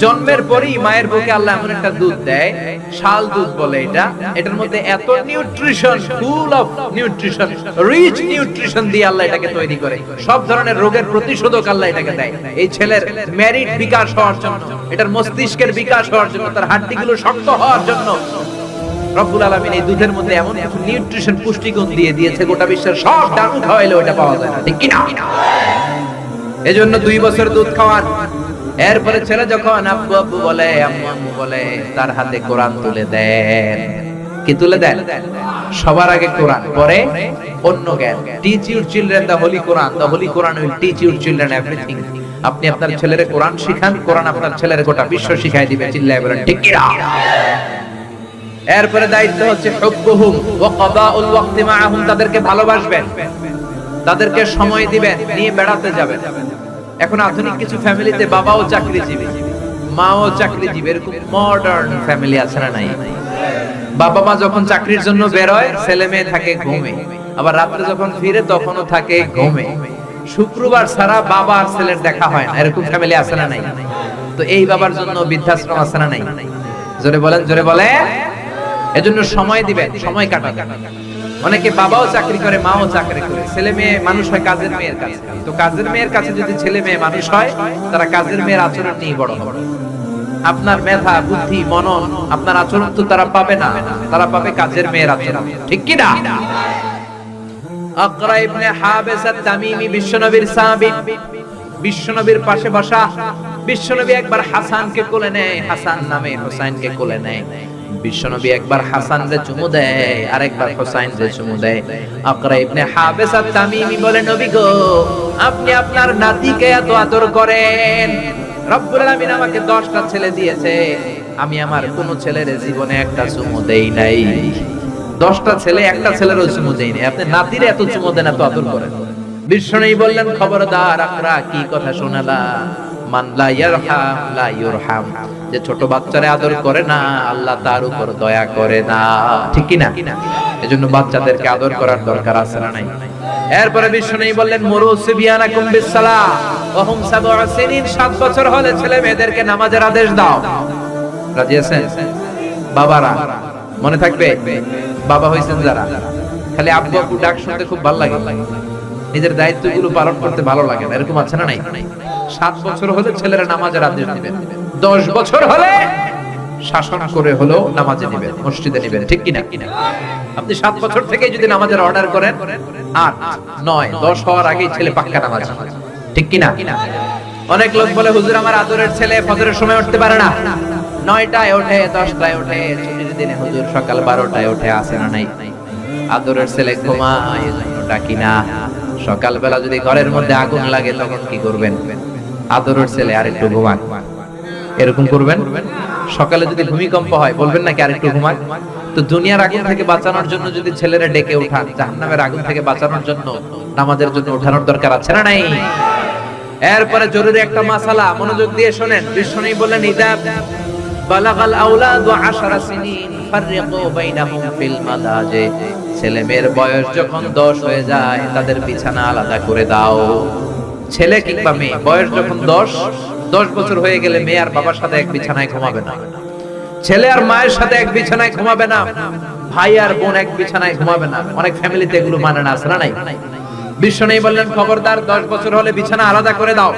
জন্মের পরেই মায়ের বুকে আল্লাহ এমন একটা দুধ দেয়, শাল দুধ বলে এটা। এটার মধ্যে এত nutrition, full of nutrition, rich nutrition দিয়ে আল্লাহ এটাকে তৈরি করে। সব ধরনের রোগের প্রতিষেধক আল্লাহ এটাকে দেয়। এই ছেলের মেরিট বিকাশ হওয়ার জন্য, এটার মস্তিষ্কের বিকাশ হওয়ার জন্য, তার হাড়গুলো শক্ত হওয়ার জন্য রব্বুল আলামিন এই দুধের মধ্যে এমন কিছু নিউট্রিশন, পুষ্টিগুণ দিয়ে দিয়েছে, গোটা বিশ্বের সব ডানু খাওয়াইলে ওটা পাওয়া যায় না, ঠিক কি না? এজন্য 2 বছর দুধ খাওয়ান। এরপরে ছেলে যখন আব্বু আব্বু বলে, আম্মু আম্মু বলে, তার হাতে কোরআন তুলে দেন। কি তুলে দেন? সবার আগে কোরআন, পরে অন্য জ্ঞান। Teach your children the Holi Quran, the Holi Quran will teach your children everything. আপনি আপনার ছেলের কোরআন শিখান, কোরআন আপনার ছেলের গোটা বিশ্ব শিখাই দিবে। চিল্লায় বলেন ঠিক কি না? এরপরে দায়িত্ব হচ্ছে হুব্বুহুম ওয়া কাদাউল ওয়াক্তি মাআহুম, তাদেরকে ভালোবাসবেন, তাদেরকে সময় দিবেন, নিয়ে বেড়াতে যাবেন। এখন আধুনিক কিছু ফ্যামিলিতে বাবাও চাকরিজীবী, মাও চাকরিজীবী, এরকম মডার্ন ফ্যামিলি আছে না নাই? বাবা মা যখন চাকরির জন্য বের হয়, ছেলে মেয়ে থাকে ঘুমে, আবার রাত্রে যখন ফিরে তখনও থাকে ঘুমে। শুক্রবার ছাড়া বাবা আর ছেলের দেখা হয় না, এরকম ফ্যামিলি আছে না নাই? তো এই বাবার জন্য বৃদ্ধাশ্রম আছে না নাই? জোরে বলেন, জোরে বলে। এজন্য সময় দিবেন, সময় কাটাবেন। অনেকে বাবাও চাকরি করে, মাও চাকরি করে, ছেলে মেয়ে মানুষ হয় কাজের মেয়ের কাছে। তো কাজের মেয়ের কাছে যদি ছেলে মেয়ে মানুষ হয়, তারা কাজের মেয়ের আচরণ নিয়ে বড় হবে। আপনার মেধা, বুদ্ধি, মনন, আপনার আচরণ তো তারা পাবে না, তারা পাবে কাজের মেয়ের আচরণ, ঠিক কি না? আকরা ইবনে হাবিস আত-তামিমি বিশ্বনবীর সাহাবী, বিশ্বনবীর পাশে বসা। বিশ্বনবী একবার হাসানকে কোলে নেয়, হাসান নামে হোসেনকে কোলে নেয়। বিশ্বনবী একবার হাসান রে চুমু দেয়, আরেকবার হোসেন রে চুমু দেয়। আকরা ইবনে হাবিস আত-তামিমি বলে, নবী গো, আপনি আপনার নাতিকে এত আদর করেন। রব্বুল আলামিন আমাকে 10টা ছেলে দিয়েছে, আমি আমার কোন ছেলের জীবনে একটা চুমু দেই নাই। 10টা ছেলে, একটা ছেলেরও চুমু দেই নাই, আপনি নাতিরে এত চুমু দেন, এত আদর করেন। বিশ্বনবী বললেন, খবরদার আকরা, কি কথা শোনালা? মান লা ইয়ারহাম লা ইউরহাম, যে ছোট বাচ্চারে আদর করে না, আল্লাহ তার উপর দয়া করে না, ঠিক কি না? এজন্য বাচ্চাদেরকে আদর করার দরকার আছে না নাই? এরপরে বিশ্বনবী বললেন, মুরু সিবিয়ানাকুম বিসসালাহ ওয়া হুম 7 সিনিন, 7 বছর হলে ছেলে মেয়েদেরকে নামাজের আদেশ দাও। রাজি আছেন বাবারা? মনে থাকবে, বাবা হইছেন যারা, খালি আব্বু আব্বু ডাক শুনতে খুব ভালো লাগে, নিজের দায়িত্বগুলো পালন করতে ভালো লাগে না, এরকম আছে না নাই? 7 বছর হলে ছেলেরা নামাজের আদেশ দিবেন, 10 বছর হলে শাসন করে হলেও নামাজে দিবেন, মসজিদে নিবেন, ঠিক কি না? আপনি 7 বছর থেকে যদি নামাজের অর্ডার করেন, 8, 9, 10 হওয়ার আগেই ছেলে পাক্কা নামাজ, ঠিক কি না? অনেক লোক বলে, হুজুর আমার আদরের ছেলে ফজরের সময় উঠতে পারে না, 9টায় ওঠে, 10টায় ওঠে, ছুটির দিনে হুজুর সকাল 12টায় ওঠে, আছে না নাই? আদরের ছেলে ঘুমায়, এজন্য ডাকি না। সকালবেলা যদি ঘরের মধ্যে আগুন লাগে তখন কি করবেন? আদরের ছেলে আরেকটু ঘুমাক, এরকম করবেন। সকালে যদি ভূমিকম্প হয় বলবেন নাকি আরেকটু ঘুমাক? তো দুনিয়ার আগুন থেকে বাঁচানোর জন্য যদি ছেলেরা ডেকে উঠান, জাহান্নামের আগুন থেকে বাঁচানোর জন্য নামাজের জন্য উঠানোর দরকার আছে না নাই? এরপরে জরুরি একটা মাসালা, মনোযোগ দিয়ে শুনেন। বিশ্বনবী বললেন, ইদা বালাগাল আওলাদু 10 সিনিন ফাররিকু বাইনাহুম ফিল মাদাজি, ছেলে মেয়ের বয়স যখন 10 হয়ে যায় তাদের বিছানা আলাদা করে দাও। ছেলে কিংবা মেয়ে বয়স যখন 10 বছর হয়ে গেলে মেয়ে আর বাবার সাথে এক বিছানায় ঘুমাবে না, ছেলে আর মায়ের সাথে এক বিছানায় ঘুমাবে না, ভাই আর বোন এক বিছানায় ঘুমাবে না। অনেক ফ্যামিলিতে এগুলো মানে না, আছে না নাই? বিশ্বনবী বললেন, খবরদার 10 বছর হলে বিছানা আলাদা করে দাও।